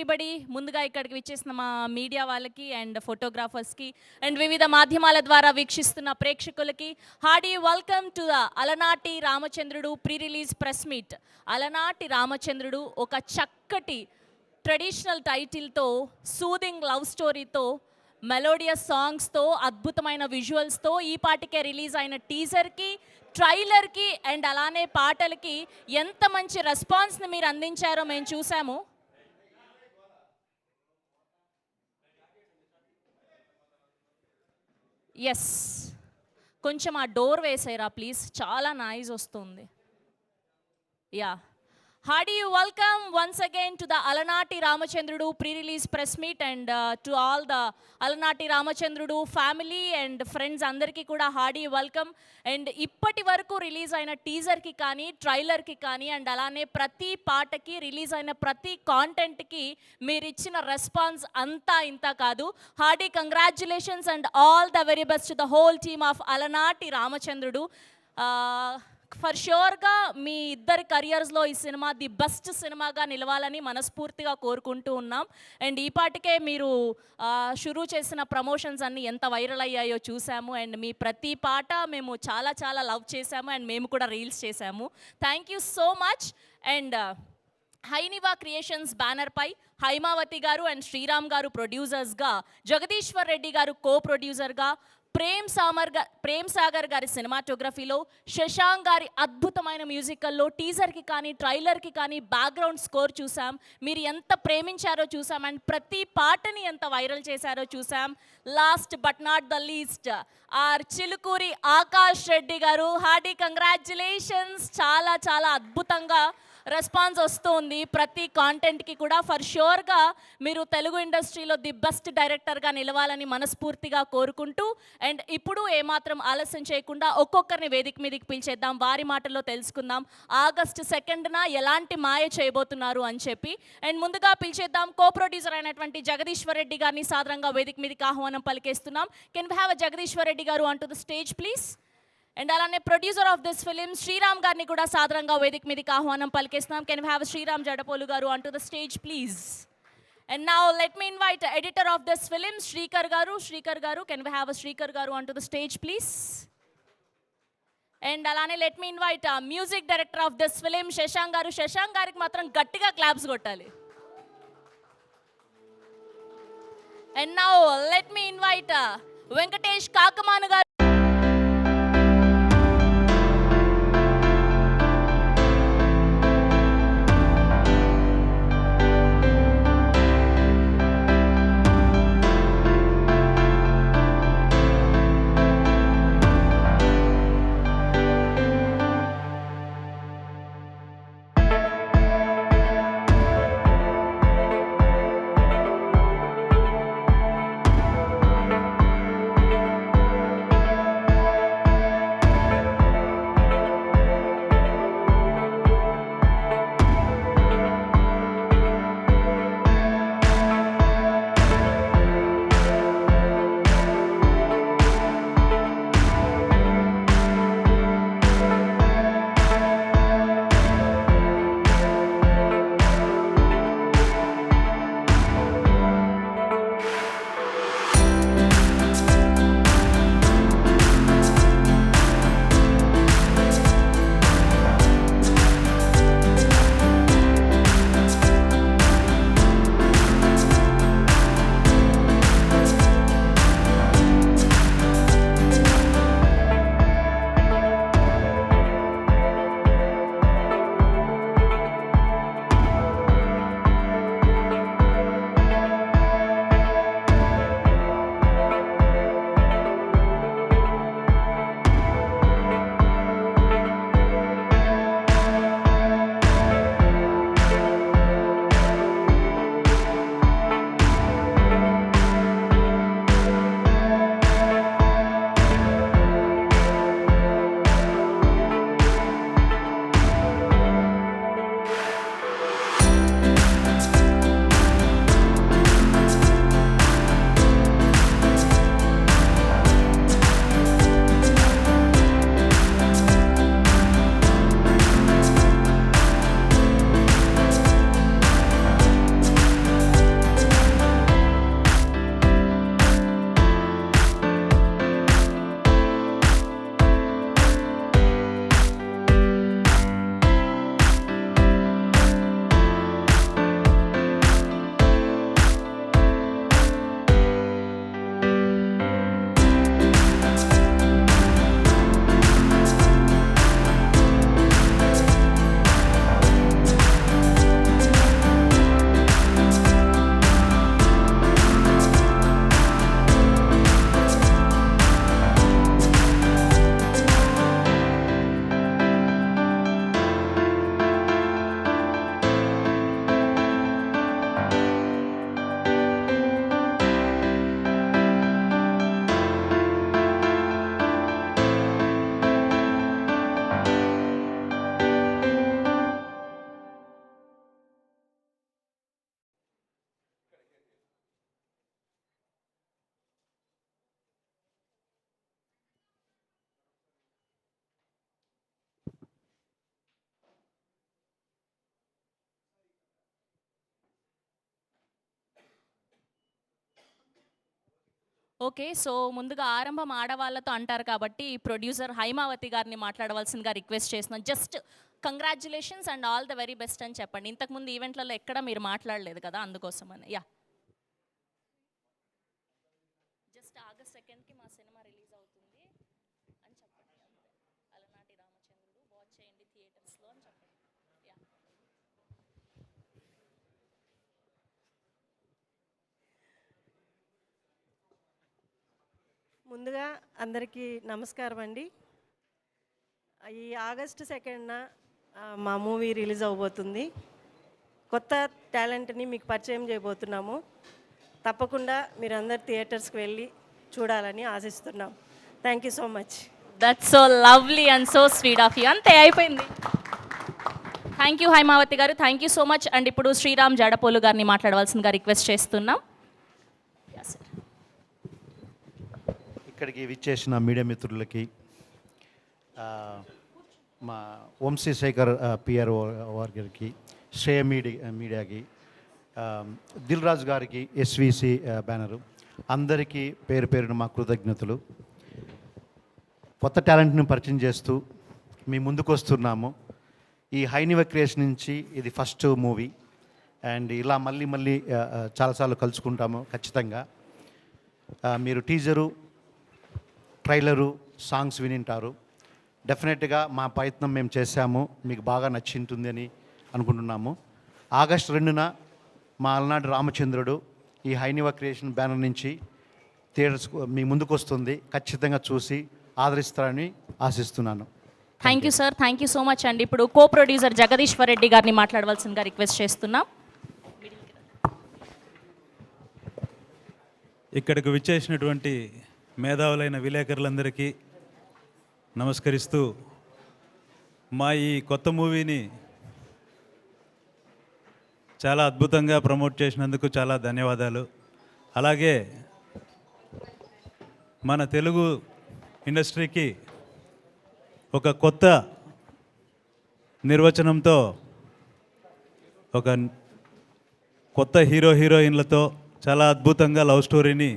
Everybody. ముందుగా ఇక్కడికి విచ్చేసిన మా మీడియా వాళ్ళకి అండ్ ఫోటోగ్రాఫర్స్కి అండ్ వివిధ మాధ్యమాల ద్వారా వీక్షిస్తున్న ప్రేక్షకులకి హార్డీ వెల్కమ్ టు ద అలనాటి రామచంద్రుడు ప్రీ రిలీజ్ ప్రెస్ మీట్. అలనాటి రామచంద్రుడు ఒక చక్కటి ట్రెడిషనల్ టైటిల్తో, సూదింగ్ లవ్ స్టోరీతో, మెలోడియస్ సాంగ్స్తో, అద్భుతమైన విజువల్స్తో ఈ పాటికే రిలీజ్ అయిన టీజర్కి, ట్రైలర్కి అండ్ అలానే పాటలకి ఎంత మంచి రెస్పాన్స్ని మీరు అందించారో మేము చూసాము. ఎస్, కొంచెం ఆ డోర్ వేసేరా ప్లీజ్, చాలా నాయిస్ వస్తుంది. Yeah, hearty welcome once again to the Alanati Ramachandrudu pre-release press meet and to all the Alanati Ramachandrudu family and friends andarki kuda hearty welcome. And ippati varaku release aina teaser ki kaani, trailer ki kaani and alane prati paataki release aina prati content ki meer ichina response anta inta kaadu. Hearty congratulations and all the very best to the whole team of Alanati Ramachandrudu. For ష్యూర్గా మీ ఇద్దరి కరియర్స్లో ఈ cinema the best సినిమాగా నిలవాలని మనస్ఫూర్తిగా కోరుకుంటూ ఉన్నాం. అండ్ ఈ పాటికే మీరు షురూ చేసిన ప్రమోషన్స్ అన్నీ ఎంత వైరల్ అయ్యాయో చూసాము. అండ్ మీ ప్రతి పాట మేము చాలా చాలా లవ్ చేసాము అండ్ మేము కూడా రీల్స్ చేసాము. Thank you so much. And హైనివా క్రియేషన్స్ బ్యానర్పై హైమావతి గారు అండ్ శ్రీరామ్ గారు ప్రొడ్యూసర్స్గా, జగదీశ్వర్ రెడ్డి గారు కో ప్రొడ్యూసర్గా, ప్రేమ్ సాగర్ గారి సినిమాటోగ్రఫీలో, శశాంక్ గారి అద్భుతమైన మ్యూజికల్లో టీజర్కి కానీ ట్రైలర్కి కానీ బ్యాక్గ్రౌండ్ స్కోర్ చూసాం. మీరు ఎంత ప్రేమించారో చూసాం అండ్ ప్రతి పాటని ఎంత వైరల్ చేశారో చూసాం. Last but not the least R Chilukuri Akash Reddy garu, hearty congratulations. చాలా చాలా అద్భుతంగా రెస్పాన్స్ వస్తుంది ప్రతి కాంటెంట్కి కూడా. ఫర్ ష్యూర్గా మీరు తెలుగు ఇండస్ట్రీలో ది బెస్ట్ డైరెక్టర్గా నిలవాలని మనస్ఫూర్తిగా కోరుకుంటూ, అండ్ ఇప్పుడు ఏమాత్రం ఆలస్యం చేయకుండా ఒక్కొక్కరిని వేదిక మీదకి పిలిచేద్దాం, వారి మాటల్లో తెలుసుకుందాం ఆగస్టు 2న ఎలాంటి మాయ చేయబోతున్నారు అని చెప్పి. అండ్ ముందుగా పిలిచేద్దాం కో ప్రొడ్యూసర్ అయినటువంటి జగదీశ్వర్ రెడ్డి గారిని సాదరంగా వేదిక మీదకి ఆహ్వానం పలికేస్తున్నాం. Can we have Jagadishwar Reddy garu on to the stage please. And అలానే producer of this film Sriram గారిని కూడా సాదరంగా వేదిక మీదకి ఆహ్వానం పలికేస్తున్నాం. Can we have Sriram Jadapolu garu on to the stage please. And now let me invite editor of this film Srikar garu, can we have Srikar garu on to the stage please. And అలానే let me invite music director of this film Shashank గారికి మాత్రం గట్టిగా claps కొట్టాలి. And now let me invite Venkatesh Kakamanu garu. Okay. So, ముందుగా ఆరంభం ఆడవాళ్ళతో అంటారు కాబట్టి, ప్రొడ్యూసర్ హైమావతి గారిని మాట్లాడవలసిందిగా రిక్వెస్ట్ చేస్తున్నాను. Just congratulations and all the very best అని చెప్పండి. ఇంతకుముందు ఈవెంట్‌లలో ఎక్కడ మీరు మాట్లాడలేదు కదా! అందుకోసమని. యాహ్! జస్ట్ ఆగస్ట్ 2కి మా సినిమా రిలీజ్ అవుతుంది అని చెప్పండి అంతే. అలనాటి రామచంద్రుడు వాచ్ చేయండి థియేటర్స్‌లో అని చెప్పండి. యాహ్! ముందుగా అందరికీ నమస్కారం అండి. ఈ ఆగస్టు 2న మా మూవీ రిలీజ్ అవ్వబోతుంది. కొత్త టాలెంట్ని మీకు పరిచయం చేయబోతున్నాము. తప్పకుండా మీరందరు థియేటర్స్కి వెళ్ళి చూడాలని ఆశిస్తున్నాం. Thank you so much. That's so lovely and so sweet of you. అంతే అయిపోయింది. Thank you Haimavathi garu. Thank you so much. And ఇప్పుడు శ్రీరామ్ జడపోలు గారిని మాట్లాడవలసిందిగా రిక్వెస్ట్ చేస్తున్నాం. Yes sir. ఇక్కడికి విచ్చేసిన మీడియా మిత్రులకి, మా వంశీశేఖర్ పిఆర్ గారికి, శ్రేయ మీడియాకి, దిల్ రాజు గారికి, ఎస్విసి బ్యానరు, అందరికీ పేరు పేరున మా కృతజ్ఞతలు. కొత్త టాలెంట్ని పరిచయం చేస్తూ మీ ముందుకు వస్తున్నాము. ఈ హైనివ క్రియేషన్ నుంచి ఇది ఫస్ట్ మూవీ అండ్ ఇలా మళ్ళీ చాలాసార్లు కలుసుకుంటాము ఖచ్చితంగా. మీరు టీజరు, ట్రైలరు, సాంగ్స్ వినింటారు. డెఫినెట్గా మా ప్రయత్నం మేము చేశాము, మీకు బాగా నచ్చింటుంది అని అనుకుంటున్నాము. ఆగస్టు 2న మా అలనాటి రామచంద్రుడు ఈ హైనివ క్రియేషన్ బ్యానర్ నుంచి థియేటర్స్ మీ ముందుకు వస్తుంది. ఖచ్చితంగా చూసి ఆదరిస్తారని ఆశిస్తున్నాను. Thank you sir. Thank you so much అండి. ఇప్పుడు కో ప్రొడ్యూసర్ జగదీశ్వర్ రెడ్డి గారిని మాట్లాడవలసిందిగా రిక్వెస్ట్ చేస్తున్నాం. ఇక్కడికి విచ్చేసినటువంటి మేధావులైన విలేకరులందరికీ నమస్కరిస్తూ, మా ఈ కొత్త మూవీని చాలా అద్భుతంగా ప్రమోట్ చేసినందుకు చాలా ధన్యవాదాలు. అలాగే మన తెలుగు ఇండస్ట్రీకి ఒక కొత్త నిర్వచనంతో, ఒక కొత్త హీరోయిన్లతో చాలా అద్భుతంగా లవ్ స్టోరీని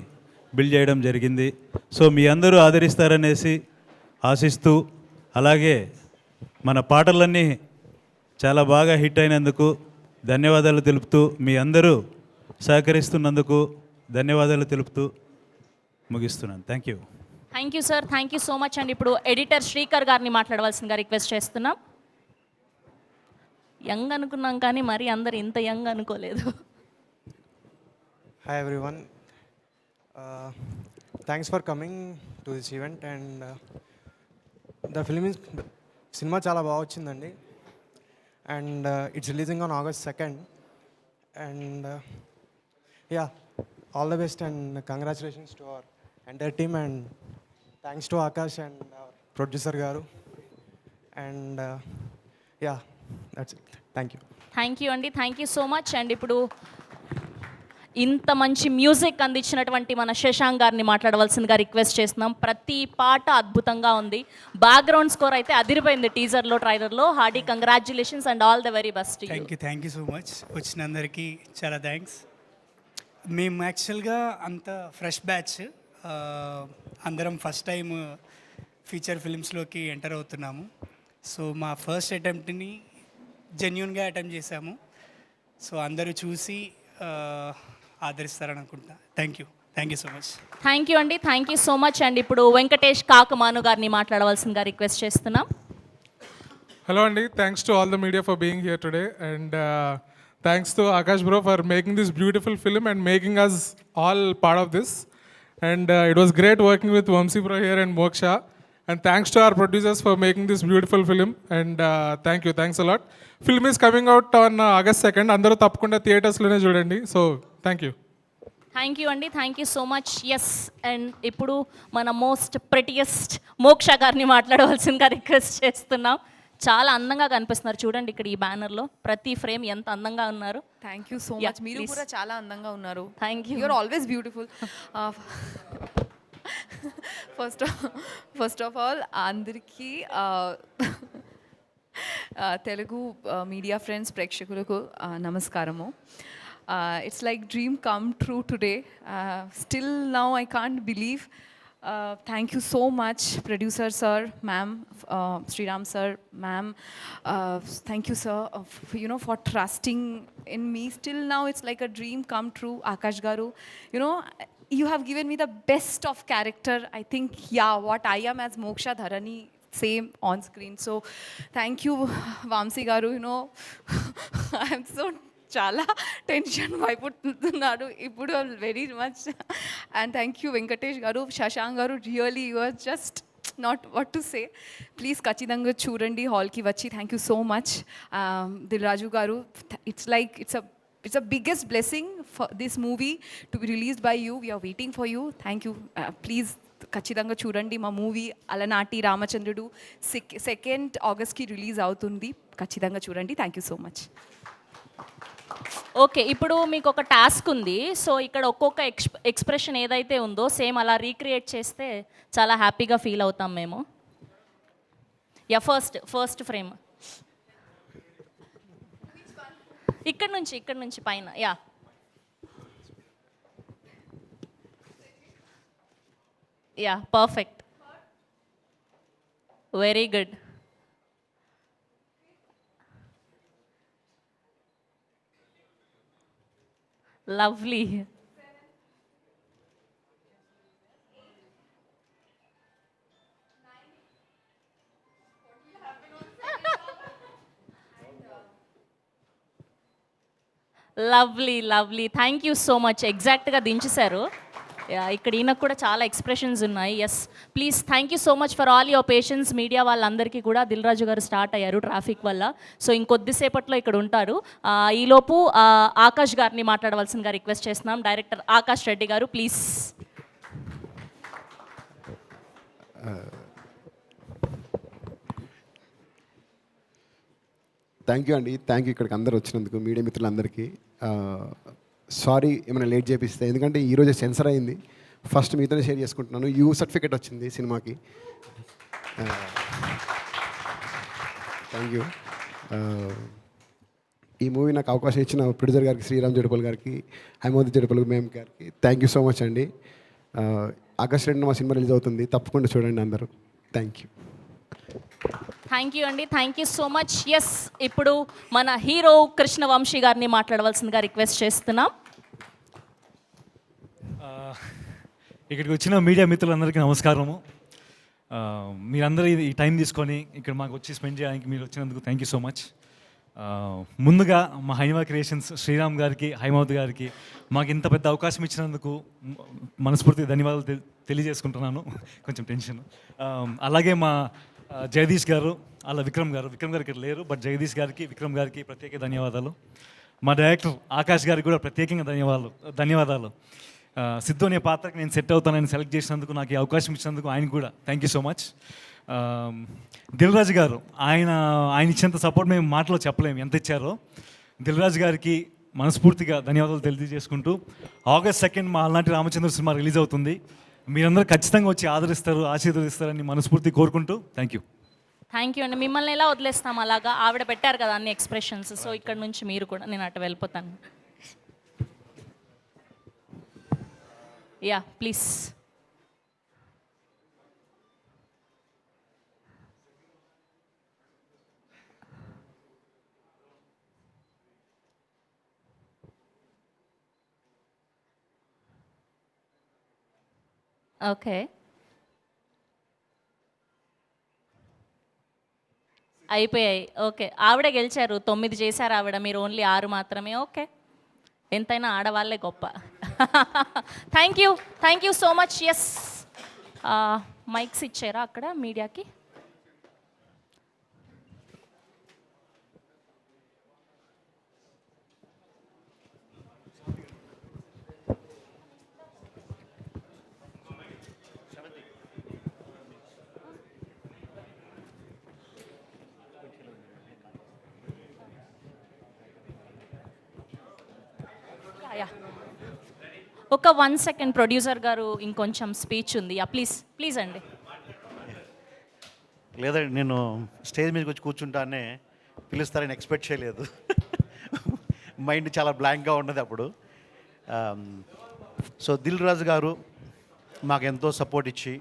బిల్డ్ చేయడం జరిగింది. సో మీ అందరూ ఆదరిస్తారనేసి ఆశిస్తూ, అలాగే మన పాటలన్నీ చాలా బాగా హిట్ అయినందుకు ధన్యవాదాలు తెలుపుతూ, మీ అందరూ సహకరిస్తున్నందుకు ధన్యవాదాలు తెలుపుతూ ముగిస్తున్నాను. Thank you. Thank you sir. Thank you so much అండి. ఇప్పుడు ఎడిటర్ శ్రీకర్ గారిని మాట్లాడవలసిందిగా రిక్వెస్ట్ చేస్తున్నాం. యంగ్ అనుకున్నాం కానీ మరి అందరు ఇంత యంగ్ అనుకోలేదు. Hi everyone. Thanks for coming to this event and the film is cinema చాలా బాగా వచ్చిందండి and it's releasing on August 2nd and yeah, all the best and congratulations to our entire team and thanks to Akash and our producer garu and yeah, that's it. Thank you. Thank you అండి. Thank you so much and ఇప్పుడు ఇంత మంచి music అందించినటువంటి మన శశాంక్ గారిని మాట్లాడవలసిందిగా request చేస్తున్నాం. ప్రతి పాట అద్భుతంగా ఉంది. బ్యాక్గ్రౌండ్ స్కోర్ అయితే అదిరిపోయింది టీజర్లో, ట్రైలర్లో. Hearty congratulations and all the very best. Thank you so much. వచ్చినందరికీ చాలా థ్యాంక్స్. మేము యాక్చువల్గా అంత ఫ్రెష్ బ్యాచ్, అందరం ఫస్ట్ టైం ఫీచర్ ఫిల్మ్స్లోకి ఎంటర్ అవుతున్నాము. సో మా ఫస్ట్ అటెంప్ట్ని జెన్యూన్గా అటెంప్ట్ చేశాము. సో అందరూ చూసి ఆదరిస్తారని అనుకుంటా. Thank you so much. Thank you అండి. Thank you so much and ఇప్పుడు వెంకటేష్ కాకమాను గారిని మాట్లాడవలసిందిగా రిక్వెస్ట్ చేస్తున్నాం. Hello Andy, thanks to all the media for being here today and thanks to Akash bro for making this beautiful film and making us all part of this and it was great working with Vamsi bro here and Moksha and thanks to our producers for making this beautiful film and thanks a lot. Film is coming out on August 2nd. అందరూ తప్పకుండా థియేటర్స్లోనే చూడండి. So thank you. Thank you అండి. Thank you so much. Yes and ఇప్పుడు మన most prettiest మోక్ష గారిని మాట్లాడవలసిందిగా రిక్వెస్ట్ చేస్తున్నాం. చాలా అందంగా కనిపిస్తున్నారు చూడండి ఇక్కడ ఈ బ్యానర్లో. ప్రతి ఫ్రేమ్ ఎంత అందంగా ఉన్నారు. Thank you so Yeah, much. మీరు please. కూడా చాలా అందంగా ఉన్నారు. Thank you. You're always beautiful. First of all అందరికీ తెలుగు మీడియా ఫ్రెండ్స్ ప్రేక్షకులకు నమస్కారము. It's like dream come true today. Still now I can't believe. Thank you so much, producer sir, ma'am, Sriram sir, ma'am. Thank you, sir, for trusting in me. Still now it's like a dream come true, Akash Garu. You have given me the best of character. I think, yeah, what I am as Moksha Dharani, same on screen. So thank you, Vamsi Garu. I'm so చాలా tension భయపడుతున్నాడు ఇప్పుడు very much. And thank you Venkatesh garu, Shashank garu, really you are just not what to say. Please ఖచ్చితంగా చూడండి హాల్కి వచ్చి. Thank you so much. Dil Raju garu, it's like it's a biggest blessing for this movie to be released by you. We are waiting for you. Thank you. Please ఖచ్చితంగా చూడండి మా movie అలనాటి రామచంద్రుడు 2nd ఆగస్ట్కి release అవుతుంది. ఖచ్చితంగా చూడండి. Thank you so much. Okay, ఇప్పుడు మీకు ఒక టాస్క్ ఉంది. సో ఇక్కడ ఒక్కొక్క ఎక్స్ప్రెషన్ ఏదైతే ఉందో సేమ్ అలా రీక్రియేట్ చేస్తే చాలా హ్యాపీగా ఫీల్ అవుతాం మేము. యా, ఫస్ట్ ఫ్రేమ్ ఇక్కడ నుంచి పైన. Yeah, yeah, perfect, very good. Lovely. Lovely. Thank you so much. ఎగ్జాక్ట్గా దించేశారు. ఇక్కడ ఈయనకు కూడా చాలా ఎక్స్ప్రెషన్స్ ఉన్నాయి. Yes, please, thank you so much for all your patience. Media వాళ్ళందరికీ కూడా దిల్ రాజు గారు స్టార్ట్ అయ్యారు ట్రాఫిక్ వల్ల. సో ఇంకొద్దిసేపట్లో ఇక్కడ ఉంటారు. ఈలోపు ఆకాష్ గారిని మాట్లాడవలసిందిగా రిక్వెస్ట్ చేస్తున్నాం. డైరెక్టర్ ఆకాష్ రెడ్డి గారు, ప్లీజ్. థ్యాంక్ యూ అండి. థ్యాంక్ యూ ఇక్కడికి అందరూ వచ్చినందుకు, మీడియా మిత్రులందరికీ. సారీ ఏమైనా లేట్ చేపిస్తే, ఎందుకంటే ఈరోజే సెన్సర్ అయింది. ఫస్ట్ మీతోనే షేర్ చేసుకుంటున్నాను. యూ సర్టిఫికేట్ వచ్చింది సినిమాకి. Thank you. ఈ మూవీ నాకు అవకాశం ఇచ్చిన ప్రొడ్యూసర్ గారికి, శ్రీరామ్ జడపల్ గారికి, హైమోద్ జడపల్ మేమ్ గారికి థ్యాంక్ యూ సో మచ్ అండి. ఆగస్ట్ 2న మా సినిమా రిలీజ్ అవుతుంది. తప్పకుండా చూడండి అందరూ. Thank you. థ్యాంక్ యూ అండి, thank you so much. Yes, ఇప్పుడు మన హీరో కృష్ణవంశీ గారిని మాట్లాడవలసిందిగా రిక్వెస్ట్ చేస్తున్నాం. ఇక్కడికి వచ్చిన మీడియా మిత్రులందరికీ నమస్కారము. మీరందరూ ఈ టైం తీసుకొని ఇక్కడ మాకు వచ్చి స్పెండ్ చేయడానికి మీరు వచ్చినందుకు థ్యాంక్ యూ సో మచ్. ముందుగా మా హైమా క్రియేషన్స్ శ్రీరామ్ గారికి, హైమావత్ గారికి మాకు ఇంత పెద్ద అవకాశం ఇచ్చినందుకు మనస్ఫూర్తిగా ధన్యవాదాలు తెలియజేసుకుంటున్నాను. కొంచెం టెన్షన్. అలాగే మా జగదీష్ గారు, అలా విక్రమ్ గారు ఇక్కడ లేరు, బట్ జగదీష్ గారికి, విక్రమ్ గారికి ప్రత్యేక ధన్యవాదాలు. మా డైరెక్టర్ ఆకాష్ గారికి కూడా ప్రత్యేకంగా ధన్యవాదాలు. సిద్ధు అనే పాత్రకి నేను సెట్ అవుతానని సెలెక్ట్ చేసినందుకు, నాకు ఈ అవకాశం ఇచ్చినందుకు ఆయనకు కూడా thank you so much. Dil Raju garu, ఆయన ఇచ్చినంత సపోర్ట్ మేము మాటలో చెప్పలేము ఎంత ఇచ్చారో. దిల్ రాజు గారికి మనస్ఫూర్తిగా ధన్యవాదాలు తెలియజేసుకుంటూ, August 2nd మా అలనాటి రామచంద్ర సినిమా రిలీజ్ అవుతుంది. మీరందరూ ఖచ్చితంగా వచ్చి ఆశీర్వదిస్తారని మనస్ఫూర్తి కోరుకుంటూ థ్యాంక్ యూ. థ్యాంక్ యూ అండి. మిమ్మల్ని ఎలా వదిలేస్తాం అలాగా? ఆవిడ పెట్టారు కదా అన్ని ఎక్స్ప్రెషన్స్. సో ఇక్కడ నుంచి మీరు కూడా, నేను అటు వెళ్ళిపోతాను. Yeah, please. ఓకే, అయిపోయాయి. ఓకే, ఆవిడ గెలిచారు. 9 చేశారు ఆవిడ, మీరు ఓన్లీ 6 మాత్రమే. ఓకే, ఎంతైనా ఆడవాళ్ళే గొప్ప. Thank you so much. Yes, mics ఇచ్చారా అక్కడ మీడియాకి? ఒక 1 సెకండ్, ప్రొడ్యూసర్ గారు ఇంకొంచెం స్పీచ్ ఉంది. ప్లీజ్ అండి. లేదండి, నేను స్టేజ్ మీదకి వచ్చి కూర్చుంటానే పిలుస్తారని ఎక్స్పెక్ట్ చేయలేదు. మైండ్ చాలా బ్లాంక్గా ఉన్నది అప్పుడు. సో దిల్ రాజు గారు మాకు ఎంతో సపోర్ట్ ఇచ్చి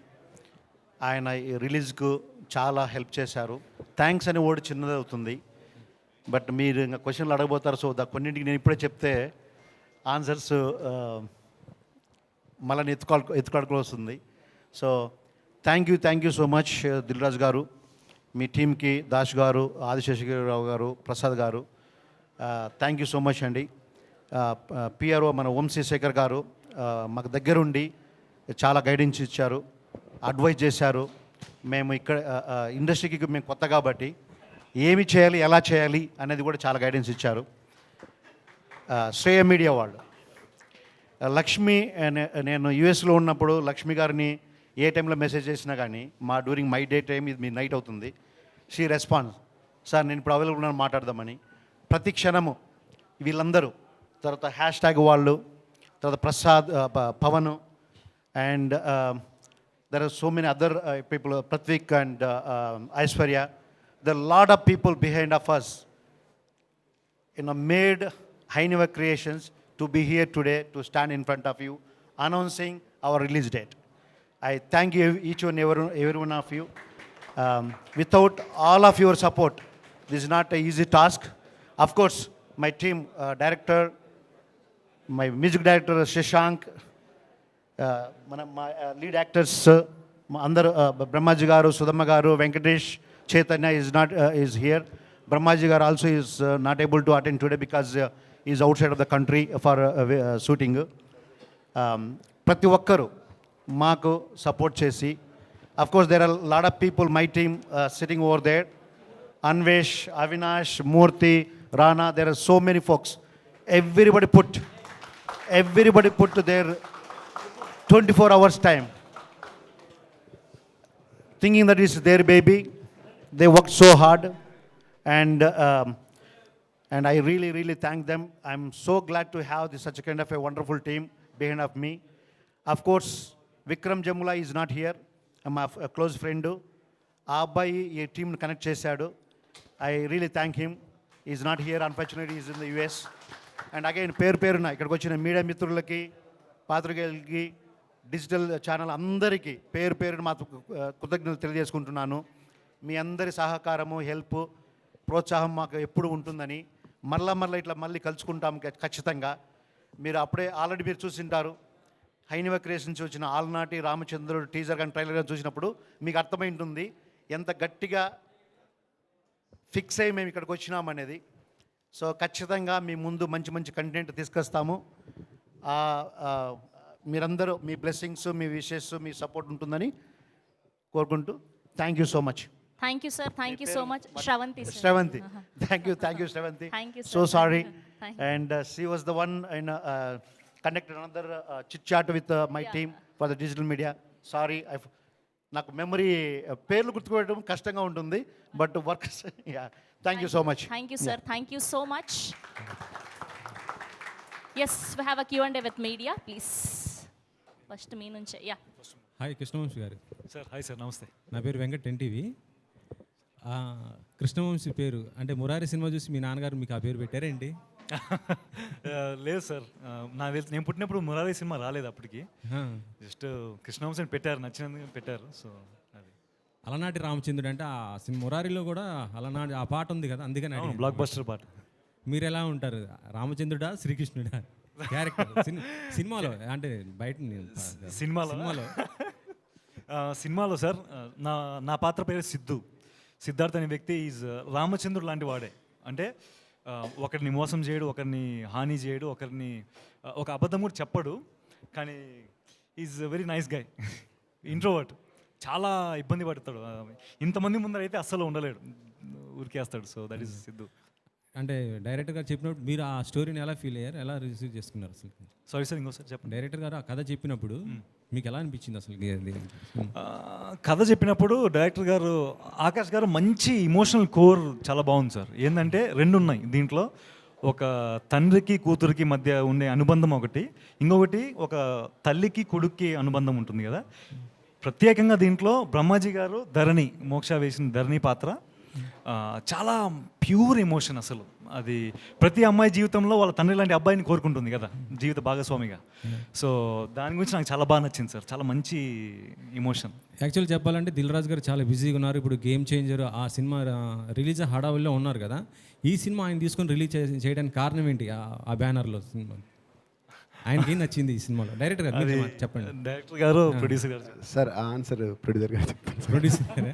ఆయన ఈ రిలీజ్కు చాలా హెల్ప్ చేశారు. థ్యాంక్స్ అని వర్డ్ చిన్నది అవుతుంది, బట్ మీరు ఇంకా క్వశ్చన్లు అడగబోతారు. సో కొన్నింటికి నేను ఇప్పుడే చెప్తే ఆన్సర్స్ మళ్ళీ ఎత్తుకాడుకోవాల్సి వస్తుంది. So thank you so much Dil Raju garu, మీ టీంకి Dash garu, Adiseshagirirao garu, Prasad garu, thank you so much అండి. పిఆర్ఓ మన వంశీ శేఖర్ గారు మాకు దగ్గరుండి చాలా గైడెన్స్ ఇచ్చారు, అడ్వైజ్ చేశారు. మేము ఇక్కడ ఇండస్ట్రీకి మేము కొత్త కాబట్టి ఏమి చేయాలి, ఎలా చేయాలి అనేది కూడా చాలా గైడెన్స్ ఇచ్చారు. శ్రేయ మీడియా వాళ్ళు, లక్ష్మి, నేను యూఎస్లో ఉన్నప్పుడు లక్ష్మి గారిని ఏ టైంలో మెసేజ్ చేసినా కానీ డ్యూరింగ్ మై డే టైం ఇది మీ నైట్ అవుతుంది, షీ రెస్పాన్స్, సార్ నేను ఇప్పుడు అవైలబుల్ ఉన్నాను మాట్లాడదామని. ప్రతి క్షణము వీళ్ళందరూ, తర్వాత హ్యాష్ ట్యాగ్ వాళ్ళు, తర్వాత Prasad, Pavan, and there are so many other people, Pratvik and Aishwarya. There are a lot of people behind of us, made Hainever Creations to be here today, to stand in front of you, announcing our release date. I thank you, each and every one of you. Without all of your support, this is not an easy task. Of course, my team, director, my music director, Shashank, my lead actors, అందరు, బ్రహ్మాజీ గారు, సుధమ్మ గారు, Venkatesh, Chaitanya is here. Brahmaji గారు also is not able to attend today because he is outside of the country for shooting. ప్రతి ఒక్కరు మాకు support చేసి, of course there are a lot of people, my team sitting over there, Anvesh, Avinash, Murthy, Rana, there are so many folks. Everybody put their 24 hours time, thinking that it's their baby. They worked so hard, and I really thank them. I'm so glad to have such a kind of a wonderful team behind of me. Of course, Vikram Jamula is not here. I'm a close friend. ఆ అబ్బాయి ఈ టీంని connect చేశాడు. I really thank him. He's not here, unfortunately he's in the US. And again, పేరున ఇక్కడికి వచ్చిన media మిత్రులకి, పాత్రికేయులకి, digital channel అందరికీ పేరున మా కృతజ్ఞతలు తెలియజేసుకుంటున్నాను. మీ అందరి సహకారము, హెల్ప్, ప్రోత్సాహం మాకు ఎప్పుడు ఉంటుందని, మళ్ళీ మళ్ళీ కలుసుకుంటాం ఖచ్చితంగా. మీరు అప్పుడే ఆల్రెడీ మీరు చూసింటారు, హైనివ క్రియేషన్స్ వచ్చిన ఆల్నాటి రామచంద్రుడు టీజర్ కానీ ట్రైలర్ కానీ చూసినప్పుడు మీకు అర్థమై ఉంటుంది ఎంత గట్టిగా ఫిక్స్ అయ్యి మేము ఇక్కడికి వచ్చినామనేది. సో ఖచ్చితంగా మీ ముందు మంచి కంటెంట్ తీసుకొస్తాము. మీరందరూ మీ బ్లెస్సింగ్స్, మీ విషెస్, మీ సపోర్ట్ ఉంటుందని కోరుకుంటూ thank you so much. Thank you sir, thank you so much. Sravanthi, thank you Sravanthi. Thank you, sir. So sorry. Thank And she was the one in conducted another chit chat with my team for the digital media. Sorry, నాకు memory పేర్లు గుర్తుకోవడం కష్టంగా ఉంటుంది, but work. Thank you so much. Thank you, sir. Thank you so much. Yes, we have a Q&A with media, please. First మీ నుంచే. Yeah, hi Krishna Vamsi గారు. Sir hi sir, నమస్తే. నా పేరు వెంకట్, ఎన్టీవీ. కృష్ణవంశీ పేరు అంటే మురారి సినిమా చూసి మీ నాన్నగారు మీకు ఆ పేరు పెట్టారేంటి? లేదు సార్, నాకు తెలిసి నేను పుట్టినప్పుడు మురారి సినిమా రాలేదు అప్పటికి. జస్ట్ కృష్ణవంశీ అని పెట్టారు, నచ్చినందుకు పెట్టారు. సో అది అలనాటి రామచంద్రుడు అంటే ఆ మురారిలో కూడా అలనాటి ఆ పాట ఉంది కదా, అందుకని బ్లాక్ బస్టర్ పాట. మీరు ఎలా ఉంటారు, రామచంద్రుడా శ్రీకృష్ణుడా క్యారెక్టర్ సినిమాలో? అంటే బయట సినిమాలో సార్ నా పాత్ర పేరు సిద్ధార్థ్ అనే వ్యక్తి ఈజ్ రామచంద్రుడు లాంటి వాడే. అంటే ఒకరిని మోసం చేయడు, ఒకరిని హాని చేయడు, ఒకరిని ఒక అబద్ధం కూడా చెప్పడు, కానీ is very nice guy. Introvert, చాలా ఇబ్బంది పడతాడు. ఇంతమంది ముందర అయితే అస్సలు ఉండలేడు, ఉరికేస్తాడు. So that is Siddhu. అంటే డైరెక్టర్ గారు చెప్పినప్పుడు మీరు ఆ స్టోరీని ఎలా ఫీల్ అయ్యారు, ఎలా రిసీవ్ చేసుకున్నారు అసలు? సారీ సార్, ఇంకోసారి చెప్పండి. డైరెక్టర్ గారు ఆ కథ చెప్పినప్పుడు మీకు ఎలా అనిపించింది అసలు? కథ చెప్పినప్పుడు డైరెక్టర్ గారు ఆకాష్ గారు మంచి ఇమోషనల్ కోర్ చాలా బాగుంది సార్. ఏంటంటే రెండు ఉన్నాయి దీంట్లో. ఒక తండ్రికి కూతురికి మధ్య ఉండే అనుబంధం ఒకటి, ఇంకొకటి ఒక తల్లికి కొడుక్కి అనుబంధం ఉంటుంది కదా. ప్రత్యేకంగా దీంట్లో బ్రహ్మాజీ గారు ధరణి, మోక్ష వేసిన ధరణి పాత్ర చాలా ప్యూర్ ఎమోషన్ అసలు. అది ప్రతి అమ్మాయి జీవితంలో వాళ్ళ తండ్రి లాంటి అబ్బాయిని కోరుకుంటుంది కదా జీవిత భాగస్వామిగా. సో దాని గురించి నాకు చాలా బాగా నచ్చింది సార్, చాలా మంచి ఎమోషన్. యాక్చువల్ చెప్పాలంటే దిల్ రాజు గారు చాలా బిజీగా ఉన్నారు. ఇప్పుడు గేమ్ చేంజర్ ఆ సినిమా రిలీజ్ హడావుల్లో ఉన్నారు కదా. ఈ సినిమా ఆయన తీసుకొని రిలీజ్ చేయడానికి కారణం ఏంటి? ఆ బ్యానర్లో సినిమా ఆయనకి ఏం నచ్చింది ఈ సినిమాలో? డైరెక్టర్ గారు మీరు చెప్పండి. డైరెక్టర్ గారు, ప్రొడ్యూసర్ గారు. సార్ ఆన్సర్ ప్రొడ్యూసర్ గారు చెప్తారు. ప్రొడ్యూసర్ గారే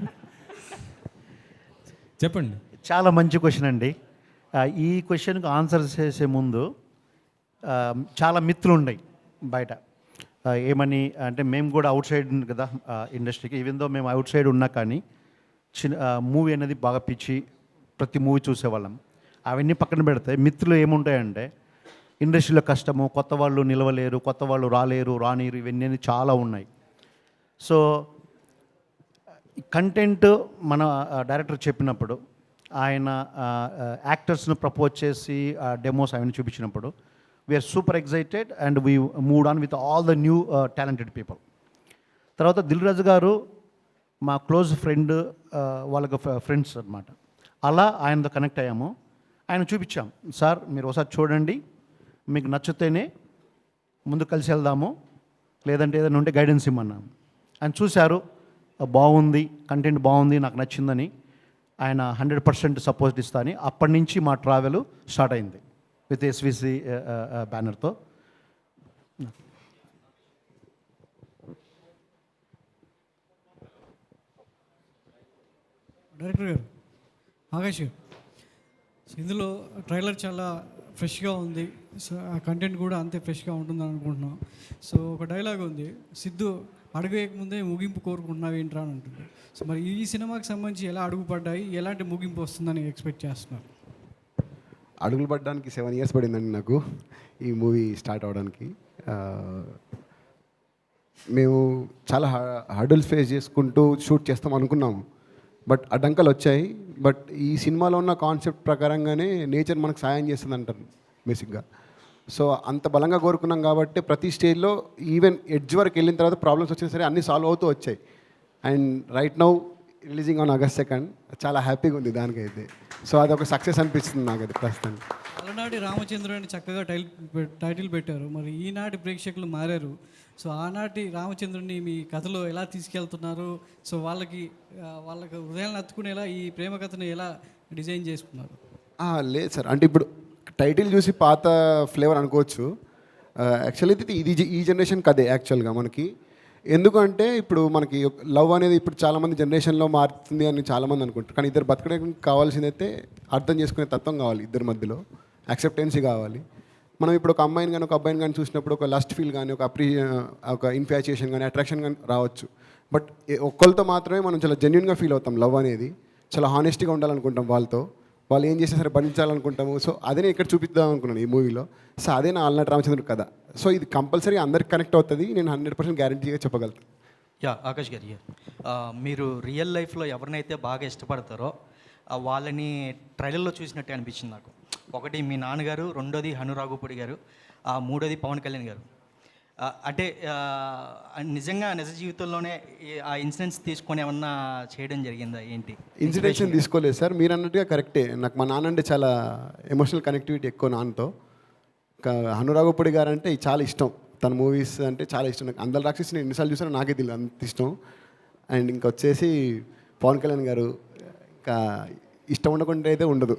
చెప్పండి. చాలా మంచి క్వశ్చన్ అండి. ఈ క్వశ్చన్కి ఆన్సర్ చేసే ముందు చాలా మిత్రులు ఉన్నాయి బయట. ఏమని అంటే మేము కూడా అవుట్ సైడ్ కదా ఇండస్ట్రీకి, ఈవెన్ దో మేము అవుట్ సైడ్ ఉన్నా కానీ మూవీ అనేది బాగా పిచ్చి, ప్రతి మూవీ చూసేవాళ్ళం. అవన్నీ పక్కన పెడితే మిత్రులు ఏముంటాయంటే ఇండస్ట్రీలో కష్టము, కొత్త వాళ్ళు నిలవలేరు, కొత్త వాళ్ళు రానిరు, ఇవన్నీ చాలా ఉన్నాయి. సో కంటెంట్ మన డైరెక్టర్ చెప్పినప్పుడు, ఆయన యాక్టర్స్ను ప్రపోజ్ చేసి డెమోస్ అవన్నీ చూపించినప్పుడు we're super excited and we move on with all the new talented people. తర్వాత దిల్ రాజు గారు మా క్లోజ్ ఫ్రెండ్, వాళ్ళకి ఫ్రెండ్స్ అనమాట. అలా ఆయనతో కనెక్ట్ అయ్యాము. ఆయన చూపించాం, సార్ మీరు ఒకసారి చూడండి, మీకు నచ్చితేనే ముందు కలిసి వెళ్దాము, లేదంటే ఏదైనా ఉంటే గైడెన్స్ ఇమ్మన్నాము. ఆయన చూశారు, బాగుంది, కంటెంట్ బాగుంది, నాకు నచ్చిందని ఆయన 100% సపోర్ట్ ఇస్తా అని అప్పటి నుంచి మా ట్రావెల్ స్టార్ట్ అయింది విత్ ఎస్విసి బ్యానర్తో. డైరెక్టర్ గారు, ఆకాష్ గారు, ఇందులో ట్రైలర్ చాలా ఫ్రెష్గా ఉంది. సో ఆ కంటెంట్ కూడా అంతే ఫ్రెష్గా ఉంటుందని అనుకుంటున్నాం. సో ఒక డైలాగ్ ఉంది, సిద్ధు అడుగు వేయకముందే ముగింపు కోరుకుంటున్నావు ఏంట్రా అని అంటుంది. సో మరి ఈ సినిమాకి సంబంధించి ఎలా అడుగు పడ్డాయి, ఎలాంటి ముగింపు వస్తుందని ఎక్స్పెక్ట్ చేస్తున్నారు? అడుగులు పడడానికి 7 years పడిందండి నాకు ఈ మూవీ స్టార్ట్ అవడానికి. మేము చాలా హర్డల్స్ ఫేస్ చేసుకుంటూ షూట్ చేస్తాం అనుకున్నాము, బట్ అడ్డంకలు వచ్చాయి. బట్ ఈ సినిమాలో ఉన్న కాన్సెప్ట్ ప్రకారంగానే నేచర్ మనకు సాయం చేస్తుంది అంటారు బేసిక్గా. సో అంత బలంగా కోరుకున్నాం కాబట్టి ప్రతి స్టేజ్లో ఈవెన్ ఎడ్జ్ వరకు వెళ్ళిన తర్వాత ప్రాబ్లమ్స్ వచ్చినా సరే అన్నీ సాల్వ్ అవుతూ వచ్చాయి. And right now releasing on August 2nd చాలా హ్యాపీగా ఉంది దానికైతే. సో అదొక సక్సెస్ అనిపిస్తుంది నాకైతే ప్రస్తుతానికి. అలనాటి రామచంద్రుడు అని చక్కగా టైటిల్ పెట్టారు. మరి ఈనాటి ప్రేక్షకులు మారారు. సో ఆనాటి రామచంద్రుడిని మీ కథలో ఎలా తీసుకెళ్తున్నారు? సో వాళ్ళకి హృదయాలను హత్తుకునేలా ఈ ప్రేమ కథను ఎలా డిజైన్ చేసుకున్నారు? లేదు సార్, అంటే ఇప్పుడు టైటిల్ చూసి పాత ఫ్లేవర్ అనుకోవచ్చు. యాక్చువల్లీ ఇది ఈ జనరేషన్ కదే యాక్చువల్గా మనకి. ఎందుకంటే ఇప్పుడు మనకి లవ్ అనేది ఇప్పుడు చాలామంది జనరేషన్లో మారుతుంది అని చాలామంది అనుకుంటారు. కానీ ఇద్దరు బతకడానికి కావాల్సిందైతే అర్థం చేసుకునే తత్వం కావాలి, ఇద్దరి మధ్యలో యాక్సెప్టెన్సీ కావాలి. మనం ఇప్పుడు ఒక అమ్మాయిని కానీ ఒక అబ్బాయిని కానీ చూసినప్పుడు ఒక లస్ట్ ఫీల్ కానీ ఒక ఇన్ఫాచ్యుయేషన్ కానీ అట్రాక్షన్ కానీ రావచ్చు. బట్ ఒక్కరితో మాత్రమే మనం చాలా జెన్యున్గా ఫీల్ అవుతాం. లవ్ అనేది చాలా హానెస్ట్గా ఉండాలనుకుంటాం వాళ్ళతో, వాళ్ళు ఏం చేసినా సరే భరించాలనుకుంటాము. సో అదే నేను ఇక్కడ చూపిద్దాం అనుకున్నాను ఈ మూవీలో. సో అదే నా అలనాటి రామచంద్రుడు కథ. సో ఇది కంపల్సరీ అందరికి కనెక్ట్ అవుతుంది, నేను 100% గ్యారంటీగా చెప్పగలుగుతాను. ఆకాష్ గారు, మీరు రియల్ లైఫ్లో ఎవరినైతే బాగా ఇష్టపడతారో వాళ్ళని ట్రైలర్లో చూసినట్టే అనిపించింది నాకు. ఒకటి మీ నాన్నగారు, రెండోది హనురాఘుపూడి గారు, మూడోది పవన్ కళ్యాణ్ గారు. అంటే నిజంగా నిజ జీవితంలోనే ఆ ఇన్సిడెంట్స్ తీసుకొని ఏమన్నా చేయడం జరిగిందా ఏంటి? ఇన్సిడెంట్స్ తీసుకోలేదు సార్, మీరు అన్నట్టుగా కరెక్టే. నాకు మా నాన్న అంటే చాలా ఎమోషనల్ కనెక్టివిటీ ఎక్కువ నాన్నతో. హనురాఘుపూడి గారు అంటే చాలా ఇష్టం, తన మూవీస్ అంటే చాలా ఇష్టం నాకు. అందరి రాక్షసి నేను ఎన్నిసార్లు చూసినా నాకే తెలియదు, అంత ఇష్టం. అండ్ ఇంకొచ్చేసి పవన్ కళ్యాణ్ గారు, ఇంకా ఇష్టం ఉండకుండా అయితే ఉండదు,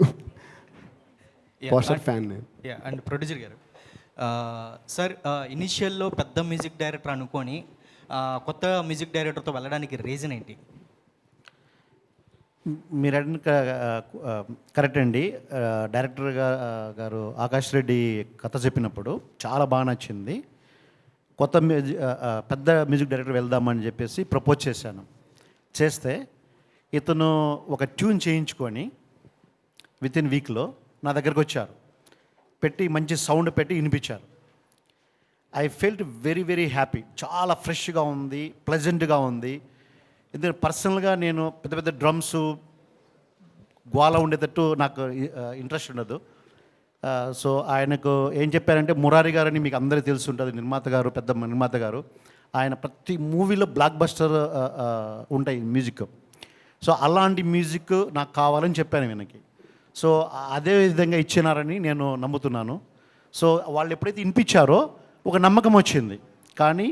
పోస్టర్ ఫ్యాన్ నేను. అండ్ ప్రొడ్యూసర్ గారు, సార్ ఇనిషియల్లో పెద్ద మ్యూజిక్ డైరెక్టర్ అనుకొని కొత్త మ్యూజిక్ డైరెక్టర్తో వెళ్ళడానికి రీజన్ ఏంటి? మీరు కరెక్ట్ అండి. డైరెక్టర్ గారు ఆకాష్ రెడ్డి కథ చెప్పినప్పుడు చాలా బాగా నచ్చింది. కొత్త పెద్ద మ్యూజిక్ డైరెక్టర్ వెళ్దామని చెప్పేసి ప్రపోజ్ చేస్తే ఇతను ఒక ట్యూన్ చేయించుకొని విత్ ఇన్ వీక్లో నా దగ్గరకు వచ్చారు, పెట్టి మంచి సౌండ్ పెట్టి వినిపించారు. I felt very very happy. చాలా ఫ్రెష్గా ఉంది, ప్లెజెంట్గా ఉంది. ఎందుకంటే పర్సనల్గా నేను పెద్ద పెద్ద డ్రమ్స్ గోల ఉండేటట్టు నాకు ఇంట్రెస్ట్ ఉండదు. సో ఆయనకు ఏం చెప్పారంటే, మురారి గారని మీకు అందరికీ తెలిసి ఉంటుంది, నిర్మాత గారు, పెద్ద నిర్మాత గారు. ఆయన ప్రతి మూవీలో బ్లాక్ బస్టర్ ఉంటాయి మ్యూజిక్. సో అలాంటి మ్యూజిక్ నాకు కావాలని చెప్పాను వీళ్ళకి. సో అదే విధంగా ఇచ్చినారని నేను నమ్ముతున్నాను. సో వాళ్ళు ఎప్పుడైతే వినిపించారో ఒక నమ్మకం వచ్చింది. కానీ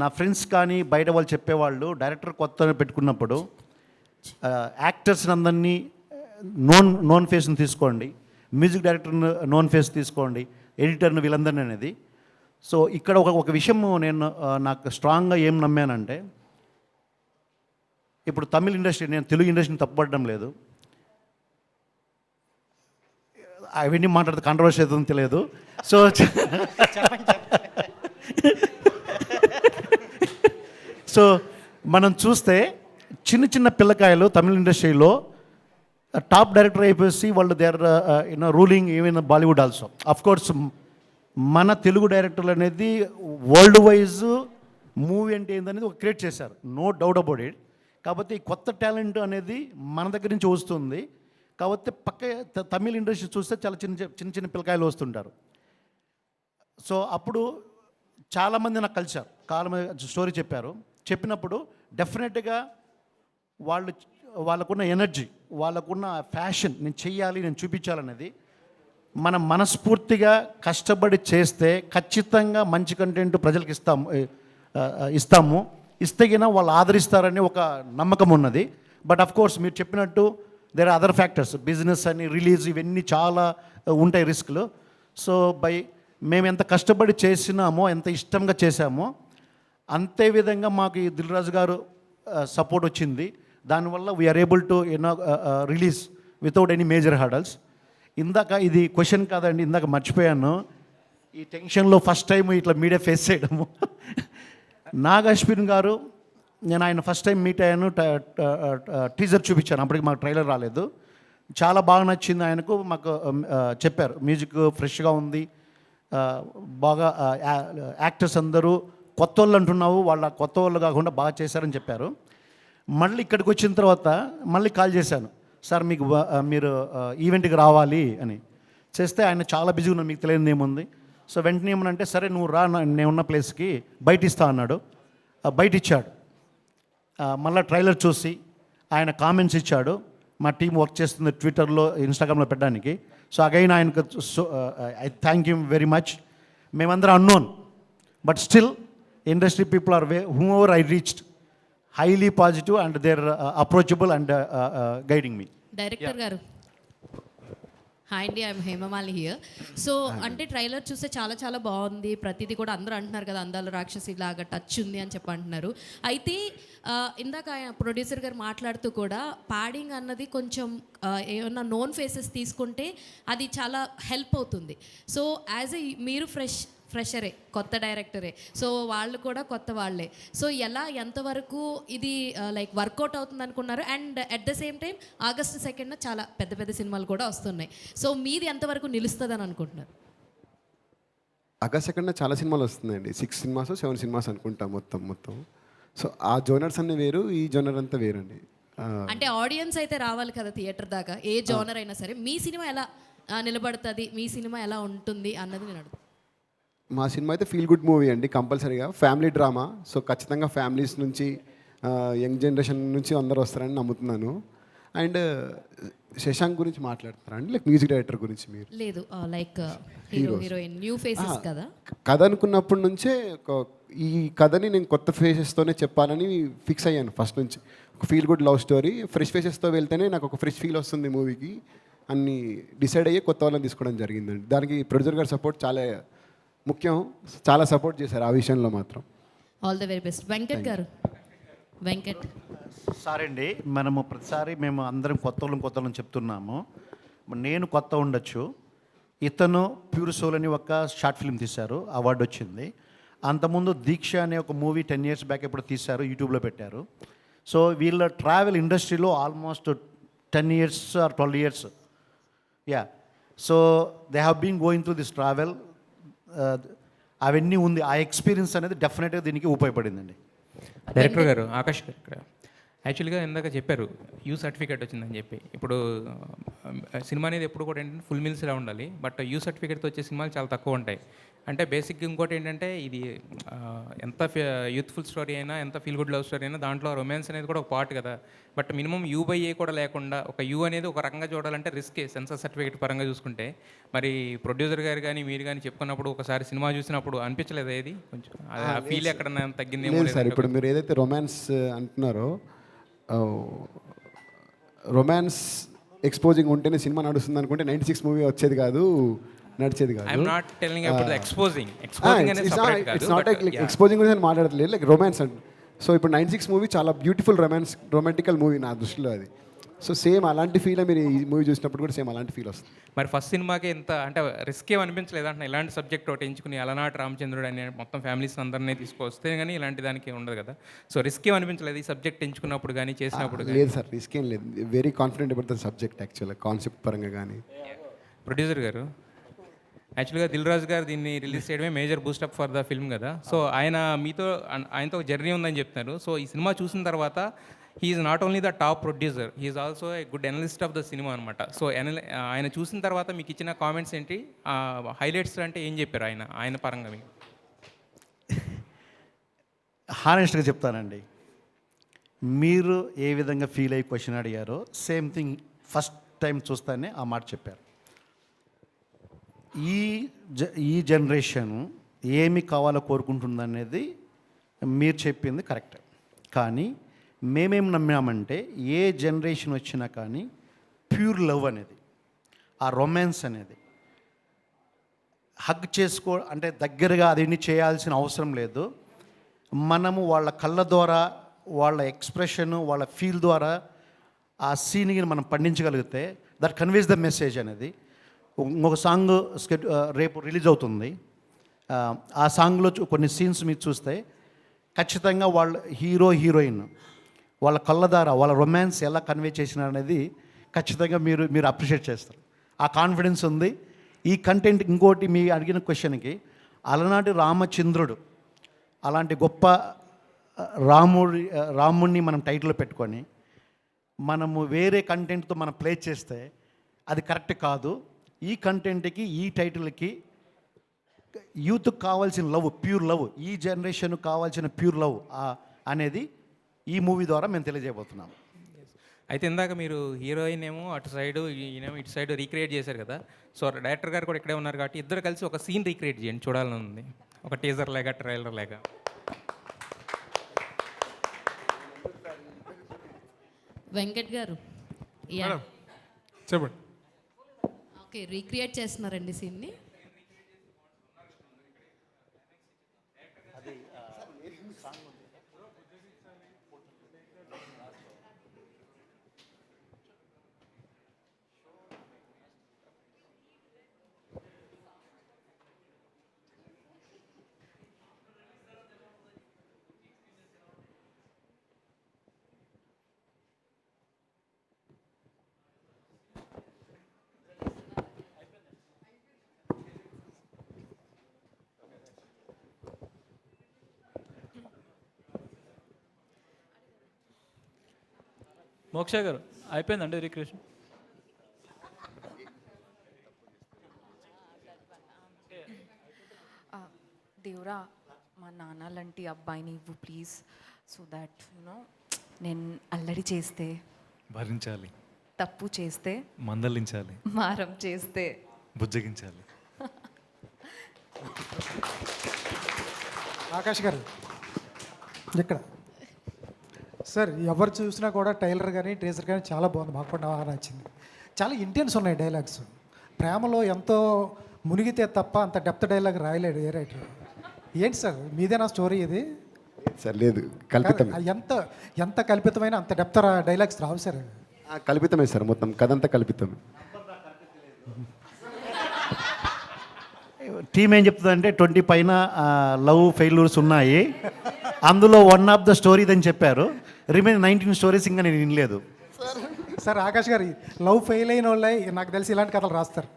నా ఫ్రెండ్స్ కానీ బయట వాళ్ళు చెప్పేవాళ్ళు డైరెక్టర్ కొత్త పెట్టుకున్నప్పుడు యాక్టర్స్ని అందరినీ నోన్ ఫేస్ని తీసుకోండి, మ్యూజిక్ డైరెక్టర్ని నోన్ ఫేస్ తీసుకోండి, ఎడిటర్ని వీళ్ళందరినీ అనేది. సో ఇక్కడ ఒక విషయం నేను నాకు స్ట్రాంగ్గా ఏం నమ్మానంటే, ఇప్పుడు తమిళ ఇండస్ట్రీ, నేను తెలుగు ఇండస్ట్రీని తప్పుపడడం లేదు, అవన్నీ మాట్లాడితే కాంట్రవర్సీ అవుతుందో తెలియదు. సో సో మనం చూస్తే చిన్న చిన్న పిల్లకాయలు తమిళ ఇండస్ట్రీలో టాప్ డైరెక్టర్ అయిపోయి వాళ్ళు they are ruling even Bollywood also. Of course మన తెలుగు డైరెక్టర్లు అనేది వరల్డ్ వైజ్ మూవీ అంటే ఏందనేది ఒక క్రియేట్ చేశారు, నో డౌట్ అబౌట్ ఇట్. కాబట్టి ఈ కొత్త టాలెంట్ అనేది మన దగ్గర నుంచి వస్తుంది. కాబట్టి తమిళ ఇండస్ట్రీ చూస్తే చాలా చిన్న చిన్న పిల్లకాయలు వస్తుంటారు. సో అప్పుడు చాలామంది నాకు కలిశారు, చాలామంది స్టోరీ చెప్పినప్పుడు డెఫినెట్గా వాళ్ళకున్న ఎనర్జీ, వాళ్ళకున్న ఫ్యాషన్, నేను చెయ్యాలి, నేను చూపించాలనేది, మనం మనస్ఫూర్తిగా కష్టపడి చేస్తే ఖచ్చితంగా మంచి కంటెంట్ ప్రజలకు ఇస్తాము. ఇస్తేగిన వాళ్ళు ఆదరిస్తారని ఒక నమ్మకం ఉన్నది. బట్ ఆఫ్ కోర్స్ మీరు చెప్పినట్టు there are other factors, business అని, రిలీజ్, ఇవన్నీ చాలా ఉంటాయి రిస్క్లు. సో మేము ఎంత కష్టపడి చేసినామో, ఎంత ఇష్టంగా చేశామో, అంతే విధంగా మాకు ఈ దిల్ రాజు గారు సపోర్ట్ వచ్చింది. దానివల్ల we're able to release without any major hurdles. ఇందాక ఇది క్వశ్చన్ కాదండి, ఇందాక మర్చిపోయాను. ఈ టెన్షన్లో ఫస్ట్ టైం ఇట్లా మీడియా ఫేస్ చేయడము. నాగ్ అశ్విన్ గారు, నేను ఆయన ఫస్ట్ టైం మీట్ అయ్యాను, టీజర్ చూపించాను, అప్పటికి మాకు ట్రైలర్ రాలేదు. చాలా బాగా నచ్చింది ఆయనకు. మాకు చెప్పారు మ్యూజిక్ ఫ్రెష్గా ఉంది, బాగా యాక్టర్స్ అందరూ కొత్త వాళ్ళు అంటున్నావు, వాళ్ళ కొత్త వాళ్ళు కాకుండా బాగా చేశారని చెప్పారు. మళ్ళీ ఇక్కడికి వచ్చిన తర్వాత మళ్ళీ కాల్ చేశాను, సార్ మీరు ఈవెంట్కి రావాలి అని. చేస్తే ఆయన చాలా బిజీగా ఉన్నాడు, మీకు తెలియదు ఏముంది. సో వెంటనే ఏమనంటే, సరే నువ్వు రా, నేను ఉన్న ప్లేస్కి బయట ఇస్తా అన్నాడు. బయట ఇచ్చాడు. మళ్ళీ ట్రైలర్ చూసి ఆయన కామెంట్స్ ఇచ్చాడు. మా టీం వర్క్ చేస్తుంది ట్విట్టర్లో, ఇన్స్టాగ్రామ్లో పెట్టడానికి. సో అగైన్ ఆయనకు I thank you very much. మేమందరం unknown, but still industry people are whomever I reached highly positive and they are approachable and guiding me. Director గారు, హాయ్ అండి, ఐఎమ్ హేమమాలి హియర్. సో అంటే trailer చూస్తే చాలా చాలా బాగుంది, ప్రతిదీ కూడా అందరూ అంటున్నారు కదా, అందాల రాక్షసి లాగా టచ్ ఉంది అని చెప్పి అంటున్నారు. అయితే ఇందాక ఆయన ప్రొడ్యూసర్ గారు మాట్లాడుతూ కూడా పాడింగ్ అన్నది కొంచెం ఏమన్నా నోన్ ఫేసెస్ తీసుకుంటే అది చాలా హెల్ప్ అవుతుంది. సో యాజ్ ఏ మీరు ఫ్రెషరే, కొత్త డైరెక్టరే, సో వాళ్ళు కూడా కొత్త వాళ్ళే. సో ఎంతవరకు ఇది లైక్ వర్కౌట్ అవుతుంది అనుకున్నారు? And at the same time August 2న చాలా పెద్ద పెద్ద సినిమాలు కూడా వస్తున్నాయి. సో మీది ఎంతవరకు నిలుస్తుంది అని అనుకుంటున్నారు? ఆగస్టు 2న చాలా సినిమాలు వస్తున్నాయండి, 6 సినిమాస్ 7 సినిమాస్ అనుకుంటా మొత్తం. సో ఆ జోనర్స్ అన్నీ వేరు, ఈ జోనర్ అంతా వేరండి. అంటే ఆడియన్స్ అయితే రావాలి కదా థియేటర్ దాకా, ఏ జోనర్ అయినా సరే. మీ సినిమా ఎలా నిలబడుతుంది, మీ సినిమా ఎలా ఉంటుంది అన్నది నేను అడుగుతాను. మా సినిమా అయితే ఫీల్ గుడ్ మూవీ అండి, కంపల్సరీగా ఫ్యామిలీ డ్రామా. సో ఖచ్చితంగా ఫ్యామిలీస్ నుంచి, యంగ్ జనరేషన్ నుంచి అందరూ వస్తారని నమ్ముతున్నాను. అండ్ శశాంక్ గురించి మాట్లాడతారా అండి, లైక్ మ్యూజిక్ డైరెక్టర్ గురించి? మీరు లేదు, లైక్ హీరోయిన్ న్యూ ఫేసెస్ కదా, కథ అనుకున్నప్పటి నుంచే ఈ కథని నేను కొత్త ఫేసెస్తోనే చెప్పాలని ఫిక్స్ అయ్యాను ఫస్ట్ నుంచి. ఒక feel good love story, fresh ఫేసెస్తో వెళ్తేనే నాకు ఒక ఫ్రెష్ ఫీల్ వస్తుంది మూవీకి అన్ని డిసైడ్ అయ్యి కొత్త వాళ్ళని తీసుకోవడం జరిగిందండి. దానికి ప్రొడ్యూసర్ గారి సపోర్ట్ చాలా ముఖ్యం, చాలా సపోర్ట్ చేశారు ఆ విషయంలో మాత్రం. All the very best. Venkat గారు, వెంకట్ సారీ అండి, మనము ప్రతిసారి మేము అందరం కొత్త వాళ్ళని చెప్తున్నాము. నేను కొత్త ఉండొచ్చు, ఇతను ప్యూర్ సోల్ అని ఒక షార్ట్ ఫిల్మ్ తీశారు, అవార్డు వచ్చింది. అంతకుముందు దీక్ష అనే ఒక మూవీ 10 years బ్యాక్ ఎప్పుడు తీశారు, యూట్యూబ్లో పెట్టారు. సో వీళ్ళ ట్రావెల్ ఇండస్ట్రీలో almost 10 years or 12 years. Yeah, so they have been going through this travel. అవన్నీ ఉంది, ఆ ఎక్స్పీరియన్స్ అనేది డెఫినెట్గా దీనికి ఉపయోగపడిందండి. డైరెక్టర్ గారు, ఆకాష్ గారు, ఇక్కడ యాక్చువల్గా ఇందాక చెప్పారు యూ సర్టిఫికేట్ వచ్చిందని చెప్పి. ఇప్పుడు సినిమా అనేది ఎప్పుడు కూడా ఏంటంటే ఫుల్ మీల్స్లా ఉండాలి, బట్ యూ సర్టిఫికేట్తో వచ్చే సినిమాలు చాలా తక్కువ ఉంటాయి. అంటే బేసిక్గా ఇంకోటి ఏంటంటే ఇది ఎంత యూత్ఫుల్ స్టోరీ అయినా ఎంత ఫీల్ గుడ్ లవ్ స్టోరీ అయినా దాంట్లో రొమాన్స్ అనేది కూడా ఒక పార్ట్ కదా. బట్ మినిమం U/A కూడా లేకుండా ఒక యూ అనేది ఒక రకంగా చూడాలంటే రిస్కే సెన్సార్ సర్టిఫికేట్ పరంగా చూసుకుంటే. మరి ప్రొడ్యూసర్ గారు కానీ మీరు కానీ చెప్పుకున్నప్పుడు ఒకసారి సినిమా చూసినప్పుడు అనిపించలేదు ఏది కొంచెం ఆ ఫీల్ ఎక్కడన్నా తగ్గింది? లేదు సార్, ఇప్పుడు మీరు ఏదైతే రొమాన్స్ అంటున్నారో, రొమాన్స్ ఎక్స్పోజింగ్ ఉంటేనే సినిమా నడుస్తుంది అనుకుంటే 96 మూవీ వచ్చేది కాదు, నడిచేది కాదు. I'm not telling about the exposing. Exposing అనేది సెపరేట్ కాదు. ఇట్స్ నాట్ లైక్ ఎక్స్పోజింగ్ గురించి మాట్లాడట్లేదు, లైక్ రొమాన్స్ అంటే. సో ఇప్పుడు 96 మూవీ చాలా బ్యూటిఫుల్ రొమాంటికల్ మూవీ నా దృష్టిలో అది. సో సేమ్ అలాంటి ఫీల్ మీరు ఈ మూవీ చూసినప్పుడు కూడా సేమ్ అలాంటి ఫీల్ వస్తుంది. మరి ఫస్ట్ సినిమాకి ఎంత అంటే రిస్క్ ఏమి అనిపించలేదు అంటే ఇలాంటి సబ్జెక్ట్ ఒకటి ఎంచుకుని అలనాటి రామచంద్రుడు అనే మొత్తం ఫ్యామిలీస్ అందరినీ తీసుకొస్తే కానీ ఇలాంటి దానికి ఉండదు కదా. సో రిస్క్ ఏమి అనిపించలేదు ఈ సబ్జెక్ట్ ఎంచుకున్నప్పుడు కానీ చేసినప్పుడు? లేదు సార్, రిస్క్ ఏం లేదు. Very confident about the subject యాక్చువల్గా, కాన్సెప్ట్ పరంగా కానీ. ప్రొడ్యూసర్ గారు యాక్చువల్గా దిల్ రాజు గారు దీన్ని రిలీజ్ చేయడమే major boost up for the film కదా. సో ఆయనతో ఒక జర్నీ ఉందని చెప్తున్నారు. సో ఈ సినిమా చూసిన తర్వాత he is not only the top producer, he is also a good analyst of the cinema అనమాట. సో ఆయన చూసిన తర్వాత మీకు ఇచ్చిన కామెంట్స్ ఏంటి, హైలైట్స్ అంటే ఏం చెప్పారు ఆయన పరంగా మీకు? హానెస్ట్గా చెప్తానండి, మీరు ఏ విధంగా ఫీల్ అయ్యి క్వశ్చన్ అడిగారో సేమ్ థింగ్ ఫస్ట్ టైం చూస్తానే ఆ మాట చెప్పారు. ఈ జనరేషన్ ఏమి కావాలో కోరుకుంటుందనేది మీరు చెప్పింది కరెక్ట్. కానీ మేమేం నమ్మామంటే ఏ జనరేషన్ వచ్చినా కానీ ప్యూర్ లవ్ అనేది, ఆ రొమాన్స్ అనేది హగ్ అంటే దగ్గరగా అది చేయాల్సిన అవసరం లేదు. మనము వాళ్ళ కళ్ళ ద్వారా, వాళ్ళ ఎక్స్ప్రెషన్, వాళ్ళ ఫీల్ ద్వారా ఆ సీన్కి మనం పండించగలిగితే దట్ కన్వేస్ ద మెసేజ్ అనేది. ఇంకొక సాంగ్ రేపు రిలీజ్ అవుతుంది. ఆ సాంగ్లో కొన్ని సీన్స్ మీరు చూస్తే ఖచ్చితంగా వాళ్ళ హీరోయిన్ వాళ్ళ కళ్ళ ద్వారా వాళ్ళ రొమాన్స్ ఎలా కన్వే చేసినారు అనేది ఖచ్చితంగా మీరు అప్రిషియేట్ చేస్తారు. ఆ కాన్ఫిడెన్స్ ఉంది. ఈ కంటెంట్ ఇంకోటి మీ అడిగిన క్వశ్చన్కి, అలనాటి రామచంద్రుడు అలాంటి గొప్ప రాముడిని మనం టైటిల్లో పెట్టుకొని మనము వేరే కంటెంట్తో మనం ప్లే చేస్తే అది కరెక్ట్ కాదు. ఈ కంటెంట్కి, ఈ టైటిల్కి యూత్కి కావాల్సిన లవ్, ప్యూర్ లవ్, ఈ జనరేషన్కి కావాల్సిన ప్యూర్ లవ్ అనేది ఈ మూవీ ద్వారా మేము తెలియజేయబోతున్నాము. అయితే ఇందాక మీరు హీరోయిన్ ఏమో అటు సైడు, ఈయనేమో ఇటు సైడ్ రీక్రియేట్ చేశారు కదా. సో డైరెక్టర్ గారు కూడా ఇక్కడే ఉన్నారు కాబట్టి ఇద్దరు కలిసి ఒక సీన్ రీక్రియేట్ చేయండి, చూడాలని ఉంది. ఒక టీజర్ లేక ట్రైలర్ లేక. వెంకట్ గారు చెప్పండి. ఓకే, రీక్రియేట్ చేస్తున్నారండి సీన్ని. మోక్ష గారు అయిపోయిందండి రీక్రియేషన్? దేవుడా, మా నాన్న లాంటి అబ్బాయిని ఇవ్వు ప్లీజ్, సో దాట్ నేను అల్లరి చేస్తే భరించాలి, తప్పు చేస్తే మందలించాలి, మారం చేస్తే బుజ్జగించాలి. ఆకాష్ గారు ఇక్కడ సార్, ఎవరు చూసినా కూడా టైలర్ కానీ ట్రేజర్ కానీ చాలా బాగుంది, మాకు కూడా బాగా నచ్చింది. చాలా ఇంటెన్స్ ఉన్నాయి డైలాగ్స్. ప్రేమలో ఎంతో మునిగితే తప్ప అంత డెప్త్ డైలాగ్ రాయలేడు ఏ రైటర్. ఏంటి సార్ మీదేనా స్టోరీ ఇది? సార్ లేదు, కల్పితం. ఎంత కల్పితమైన అంత డెప్త్ డైలాగ్స్ రావు సార్. కల్పితమే సార్, మొత్తం కథ అంతా కల్పితమే. టీం ఏం చెప్తుందంటే 20 పైన లవ్ ఫెయిల్యూర్స్ ఉన్నాయి, అందులో వన్ ఆఫ్ ద స్టోరీస్ అని చెప్పారు. రిమైన్ 19 స్టోరీస్ ఇంకా నేను వినలేదు. సార్ ఆకాష్ గారు, లవ్ ఫెయిల్ అయిన వాళ్ళే నాకు తెలిసి ఇలాంటి కథలు రాస్తారు.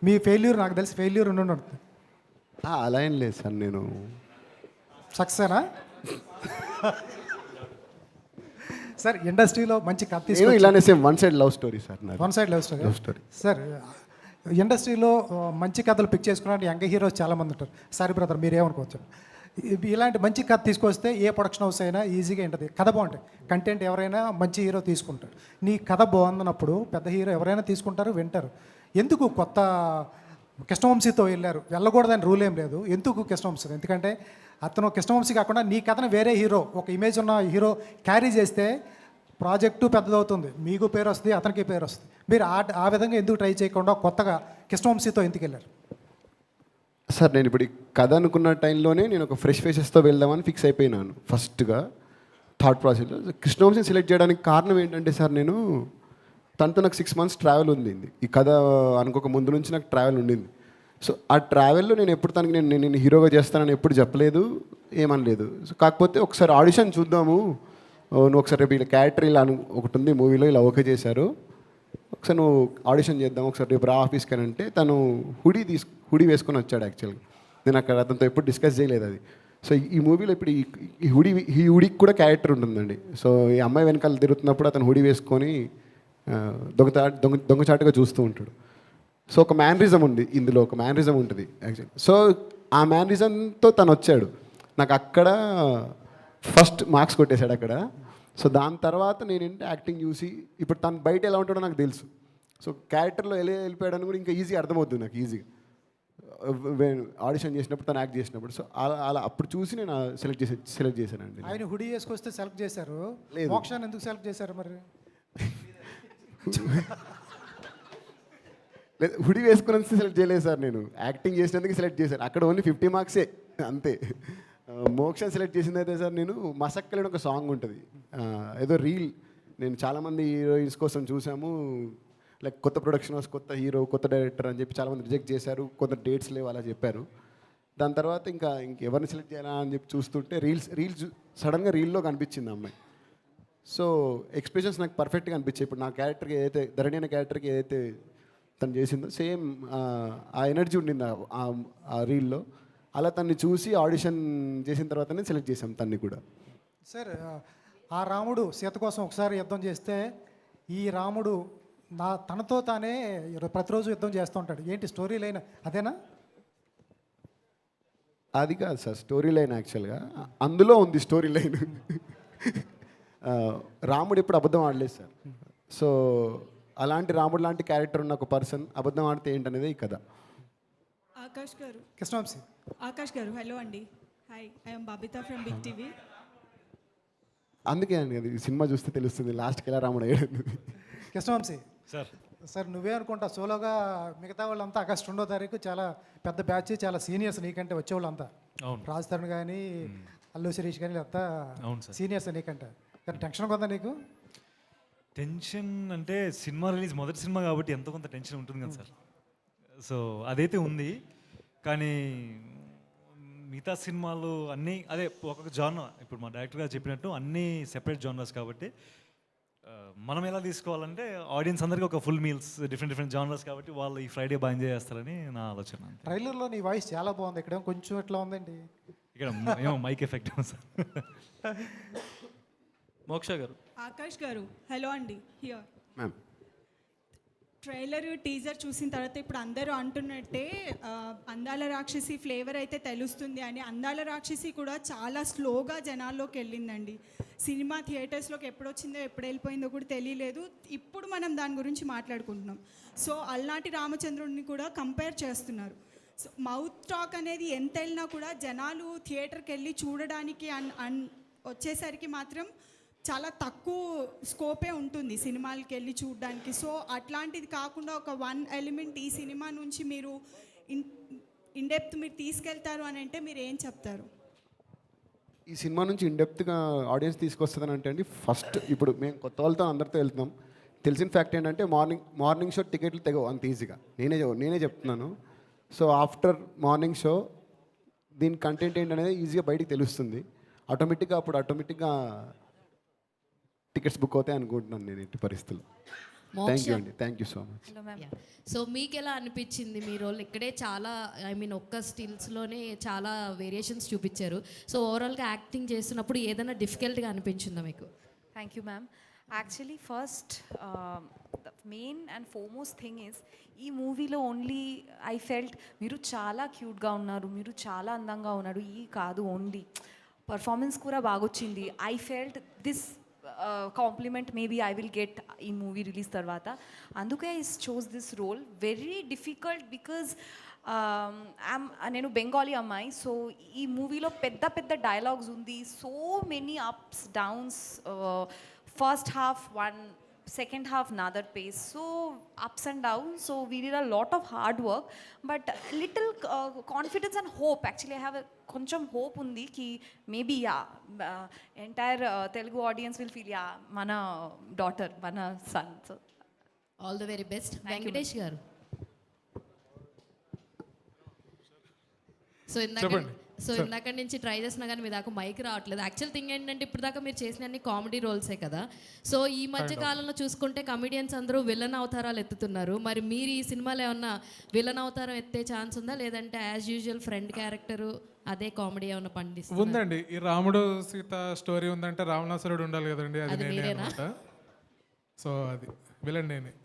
మీ ఫెయిల్యూర్ నాకు తెలిసి ఫెయిల్యూర్ ఉండి అలా ఏం లేదు సార్, నేను సక్సెనా సార్? ఇండస్ట్రీలో మంచి కథ ఇలానే same one side love story sir. One side love story sir. ఇండస్ట్రీలో మంచి కథలు పిక్ చేసుకున్న యంగ్ హీరోస్ చాలామంది ఉంటారు. సారీ బ్రదర్ మీరేమనుకోవచ్చు. ఇలాంటి మంచి కథ తీసుకొస్తే ఏ ప్రొడక్షన్ హౌస్ అయినా ఈజీగా ఉంటుంది. కథ బాగుంటుంది, కంటెంట్ ఎవరైనా మంచి హీరో తీసుకుంటారు. నీ కథ బాగుందన్నప్పుడు పెద్ద హీరో ఎవరైనా తీసుకుంటారు, వింటారు. ఎందుకు కొత్త కృష్ణవంశీతో వెళ్ళారు? వెళ్ళకూడదని రూల్ ఏం లేదు. ఎందుకు కృష్ణవంశీ? ఎందుకంటే అతను కృష్ణవంశీ కాకుండా నీ కథను వేరే హీరో, ఒక ఇమేజ్ ఉన్న హీరో క్యారీ చేస్తే ప్రాజెక్టు పెద్దదవుతుంది, మీకు పేరు వస్తుంది, అతనికి పేరు వస్తుంది. మీరు ఆ విధంగా ఎందుకు ట్రై చేయకుండా కొత్తగా కృష్ణవంశీతో ఎందుకు వెళ్ళారు? సార్ నేను ఇప్పుడు ఈ కథ అనుకున్న టైంలోనే నేను ఒక ఫ్రెష్ ఫేసెస్తో వెళ్దామని ఫిక్స్ అయిపోయినాను. ఫస్ట్గా థాట్ ప్రాసెస్లో కృష్ణవంశీని సెలెక్ట్ చేయడానికి కారణం ఏంటంటే సార్, నేను తనతో నాకు 6 months ట్రావెల్ ఉంది. ఈ కథ అనుకోక ముందు నుంచి నాకు ట్రావెల్ ఉండింది. సో ఆ ట్రావెల్లో నేను ఎప్పుడు తనకి నేను హీరోగా చేస్తానని ఎప్పుడు చెప్పలేదు, ఏమనలేదు. సో కాకపోతే ఒకసారి ఆడిషన్ చూద్దాము, నువ్వు ఒకసారి రేపు ఇలా క్యారెక్టర్ ఇలా ఒకటి ఉంది మూవీలో, ఇలా ఓకే చేశారు, ఒకసారి నువ్వు ఆడిషన్ చేద్దాం, ఒకసారి రేపు రా ఆఫీస్కి అని అంటే తను హుడీ వేసుకొని వచ్చాడు. యాక్చువల్గా నేను అక్కడ అతనితో ఎప్పుడు డిస్కస్ చేయలేదు అది. సో ఈ మూవీలో ఇప్పుడు ఈ హుడీకి కూడా క్యారెక్టర్ ఉంటుందండి. సో ఈ అమ్మాయి వెనకాల తిరుగుతున్నప్పుడు అతను హుడీ వేసుకొని దొంగచాటుగా చూస్తూ ఉంటాడు. సో ఒక మ్యానరిజం ఉంది ఇందులో, ఒక మ్యానరిజం ఉంటుంది యాక్చువల్లీ. సో ఆ మ్యానరిజంతో తను వచ్చాడు. నాకు అక్కడ ఫస్ట్ మార్క్స్ కొట్టేశాడు అక్కడ. సో దాని తర్వాత నేనేంటి యాక్టింగ్ చూసి ఇప్పుడు తను బయట ఎలా ఉంటాడో నాకు తెలుసు. సో క్యారెక్టర్లో వెళ్ళిపోయాడని కూడా ఇంకా ఈజీగా అర్థమవుతుంది నాకు, ఈజీగా ఆడిషన్ చేసినప్పుడు తను యాక్ట్ చేసినప్పుడు. సో అలా అప్పుడు చూసి నేను సెలెక్ట్ చేశానండి. ఆయన హుడీ వేసుకొస్తే సెలెక్ట్ చేశారు, లేదు. మోక్షాన్ని ఎందుకు సెలెక్ట్ చేశారు మరి? లేదు, హుడీ వేసుకున్నందుకు సెలెక్ట్ చేయలేదు సార్, నేను యాక్టింగ్ చేసినందుకు సెలెక్ట్ చేశాను. అక్కడ ఓన్లీ 50 marks అంతే. మోక్షం సెలెక్ట్ చేసింది అయితే సార్, నేను మసక్కలేని ఒక సాంగ్ ఉంటుంది, ఏదో రీల్ నేను చాలామంది హీరోయిన్స్ కోసం చూసాము, లైక్ కొత్త ప్రొడక్షన్ హౌస్, కొత్త హీరో, కొత్త డైరెక్టర్ అని చెప్పి చాలామంది రిజెక్ట్ చేశారు, కొంత డేట్స్ లేవు అలా చెప్పారు. దాని తర్వాత ఇంకెవరిని సెలెక్ట్ చేయాలా అని చెప్పి చూస్తుంటే రీల్స్ సడన్గా రీల్లో కనిపించింది అమ్మాయి. సో ఎక్స్ప్రెషన్స్ నాకు పర్ఫెక్ట్గా అనిపించాయి. ఇప్పుడు నా క్యారెక్టర్కి ఏదైతే ధరణి అనే క్యారెక్టర్కి ఏదైతే తను చేసిందో సేమ్ ఆ ఎనర్జీ ఉండింది ఆ రీల్లో. అలా తన్ని చూసి ఆడిషన్ చేసిన తర్వాతనే సెలెక్ట్ చేసాం తన్ని కూడా. సార్ ఆ రాముడు సీత కోసం ఒకసారి యుద్ధం చేస్తే ఈ రాముడు తనతో తానే ప్రతిరోజు యుద్ధం చేస్తూ ఉంటాడు. ఏంటి స్టోరీ లైన్ అదేనా? అది కాదు సార్ స్టోరీ లైన్, యాక్చువల్గా అందులో ఉంది స్టోరీ లైన్. రాముడు ఎప్పుడు అబద్ధం ఆడలేదు సార్. సో అలాంటి రాముడు లాంటి క్యారెక్టర్ ఉన్న ఒక పర్సన్ అబద్ధం ఆడితే ఏంటనేది ఈ కథ. ఆకాష్ గారు, కృష్ణవంశీ. ఆకాష్ గారు హలో అండి. Hi, I'm Babitha from big TV. అందుకే అండి అది సినిమా చూస్తే తెలుస్తుంది లాస్ట్కి ఎలా రాముడు అయ్యాడు. కృష్ణవంశీ సార్, సార్ నువ్వే అనుకుంటా సోలోగా, మిగతా వాళ్ళంతా August 2వ తారీఖు చాలా పెద్ద బ్యాచ్, చాలా సీనియర్స్ నీకంటే వచ్చేవాళ్ళంతా. అవును. రాజ్ తరుణ్ కానీ, అల్లు శిరీష్ కానీ అంతా అవును సార్, సీనియర్స్ నీకంటే. కానీ టెన్షన్ కొందా నీకు? టెన్షన్ అంటే సినిమా రిలీజ్ మొదటి సినిమా కాబట్టి ఎంతో కొంత టెన్షన్ ఉంటుంది కదా సార్. సో అదైతే ఉంది. కానీ మిగతా సినిమాలు అన్నీ అదే ఒక్కొక్క జానర్, ఇప్పుడు మా డైరెక్టర్ గారు చెప్పినట్టు అన్నీ సెపరేట్ జానర్స్ కాబట్టి మనం ఎలా తీసుకోవాలంటే ఆడియన్స్ అందరికీ ఒక ఫుల్ మీల్స్, డిఫరెంట్ జానర్స్ కాబట్టి వాళ్ళు ఈ ఫ్రైడే బాగా ఎంజాయ్ చేస్తారని నా ఆలోచన. ట్రైలర్లో నీ వాయిస్ చాలా బాగుంది, ఇక్కడ కొంచెం ఎట్లా ఉందండి? ఇక్కడ ఏమో మైక్ ఎఫెక్ట్ సార్. మోక్ష గారు. ఆకాష్ గారు హలో అండి. హియర్ మ్యామ్, ట్రైలర్ టీజర్ చూసిన తర్వాత ఇప్పుడు అందరూ అంటున్నట్టే అందాల రాక్షసి ఫ్లేవర్ అయితే తెలుస్తుంది అని. అందాల రాక్షసి కూడా చాలా స్లోగా జనాల్లోకి వెళ్ళిందండి. సినిమా థియేటర్స్లోకి ఎప్పుడు వచ్చిందో ఎప్పుడు వెళ్ళిపోయిందో కూడా తెలియలేదు. ఇప్పుడు మనం దాని గురించి మాట్లాడుకుంటున్నాం. సో అల్నాటి రామచంద్రుడిని కూడా కంపేర్ చేస్తున్నారు. సో మౌత్ టాక్ అనేది ఎంత వెళ్ళినా కూడా జనాలు థియేటర్కి వెళ్ళి చూడడానికి వచ్చేసరికి మాత్రం చాలా తక్కువ స్కోపే ఉంటుంది సినిమాలకి వెళ్ళి చూడడానికి. సో అట్లాంటిది కాకుండా ఒక 1 ఎలిమెంట్ ఈ సినిమా నుంచి మీరు ఇన్డెప్త్ మీరు తీసుకెళ్తారు అని అంటే మీరు ఏం చెప్తారు? ఈ సినిమా నుంచి ఇన్డెప్త్గా ఆడియన్స్ తీసుకొస్తుందని అంటే అండి, ఫస్ట్ ఇప్పుడు మేము కొత్త వాళ్ళతో అందరితో వెళ్తున్నాం. తెలిసిన ఫ్యాక్ట్ ఏంటంటే మార్నింగ్ షో టికెట్లు తెగవు అంత ఈజీగా. నేనే చెప్తున్నాను. సో ఆఫ్టర్ మార్నింగ్ షో దీని కంటెంట్ ఏంటనేది ఈజీగా బయటికి తెలుస్తుంది. ఆటోమేటిక్గా టికెట్స్ బుక్ అవుతాయి అనుకుంటున్నాను నేను ఎట్టి పరిస్థితుల్లో. థ్యాంక్ యూ అండి, thank you so much. So మీకు ఎలా అనిపించింది? మీ రోల్ ఇక్కడే చాలా ఒక్క స్టిల్స్లోనే చాలా వేరియేషన్స్ చూపించారు. సో ఓవరాల్గా యాక్టింగ్ చేస్తున్నప్పుడు ఏదైనా డిఫికల్ట్గా అనిపించిందా మీకు? Thank you ma'am. Actually first the main and foremost thing is ఈ మూవీలో ఓన్లీ ఐ ఫెల్ట్ మీరు చాలా క్యూట్గా ఉన్నారు, మీరు చాలా అందంగా ఉన్నారు, ఈ కాదు ఓన్లీ పర్ఫార్మెన్స్ కూడా బాగొచ్చింది. I felt this compliment maybe I will get ఈ మూవీ రిలీజ్ తర్వాత. అందుకే I chose this role. Very difficult because నేను బెంగాలీ అమ్మాయి. సో ఈ మూవీలో పెద్ద పెద్ద డైలాగ్స్ ఉంది, so many ups downs, first half one, second half another pace, so ups and downs. So we did a lot of hard work, but little confidence and hope. Actually I have a koncham hope undi ki maybe entire Telugu audience will feel mana daughter, mana son. So all the very best. Venkatesh గారు, ఇందాక నుంచి try చేసినా కానీ మీ దాకా mic రావట్లేదు. Actual thing ఏంటంటే ఇప్పుడు దాకా మీరు చేసిన అన్ని కామెడీ రోల్సే కదా. సో ఈ మధ్య కాలంలో చూసుకుంటే కమెడియన్స్ అందరూ విలన్ అవతారాలు ఎత్తుతున్నారు. మరి మీరు ఈ సినిమాలో ఏమన్నా విలన్ అవతారం ఎత్తే ఛాన్స్ ఉందా, లేదంటే యాజ్ యూజువల్ ఫ్రెండ్ క్యారెక్టరు అదే కామెడీ ఏమన్నా పండిస్తుంది? ఉందండి. ఈ రాముడు సీత స్టోరీ ఉందంటే రావణాసురుడు ఉండాలి కదండి, అది నేనే మీరేనా? అనమాట. సో అది విలన్ నేనే.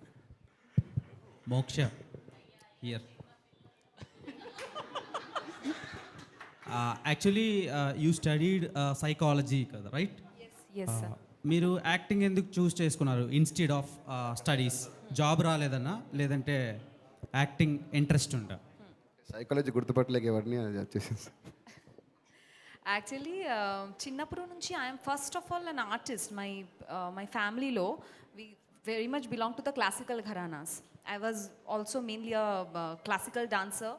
Moksha here. Actually you studied psychology కదా, రైట్? yes sir. మీరు యాక్టింగ్ ఎందుకు చూస్ చేసుకున్నారు ఇన్స్టెడ్ ఆఫ్ స్టడీస్? జాబ్ రాలేదన్నా, లేదంటే యాక్టింగ్ ఇంట్రెస్ట్ ఉందా? సైకాలజీ గుర్తుపట్టలేక ఎవరిని అది వచ్చేసింది. యాక్చువల్లీ చిన్నప్పటి నుంచి I'm first of all an artist. My ఫ్యామిలీలో we very much belong to the classical gharanas. I was also mainly a classical dancer.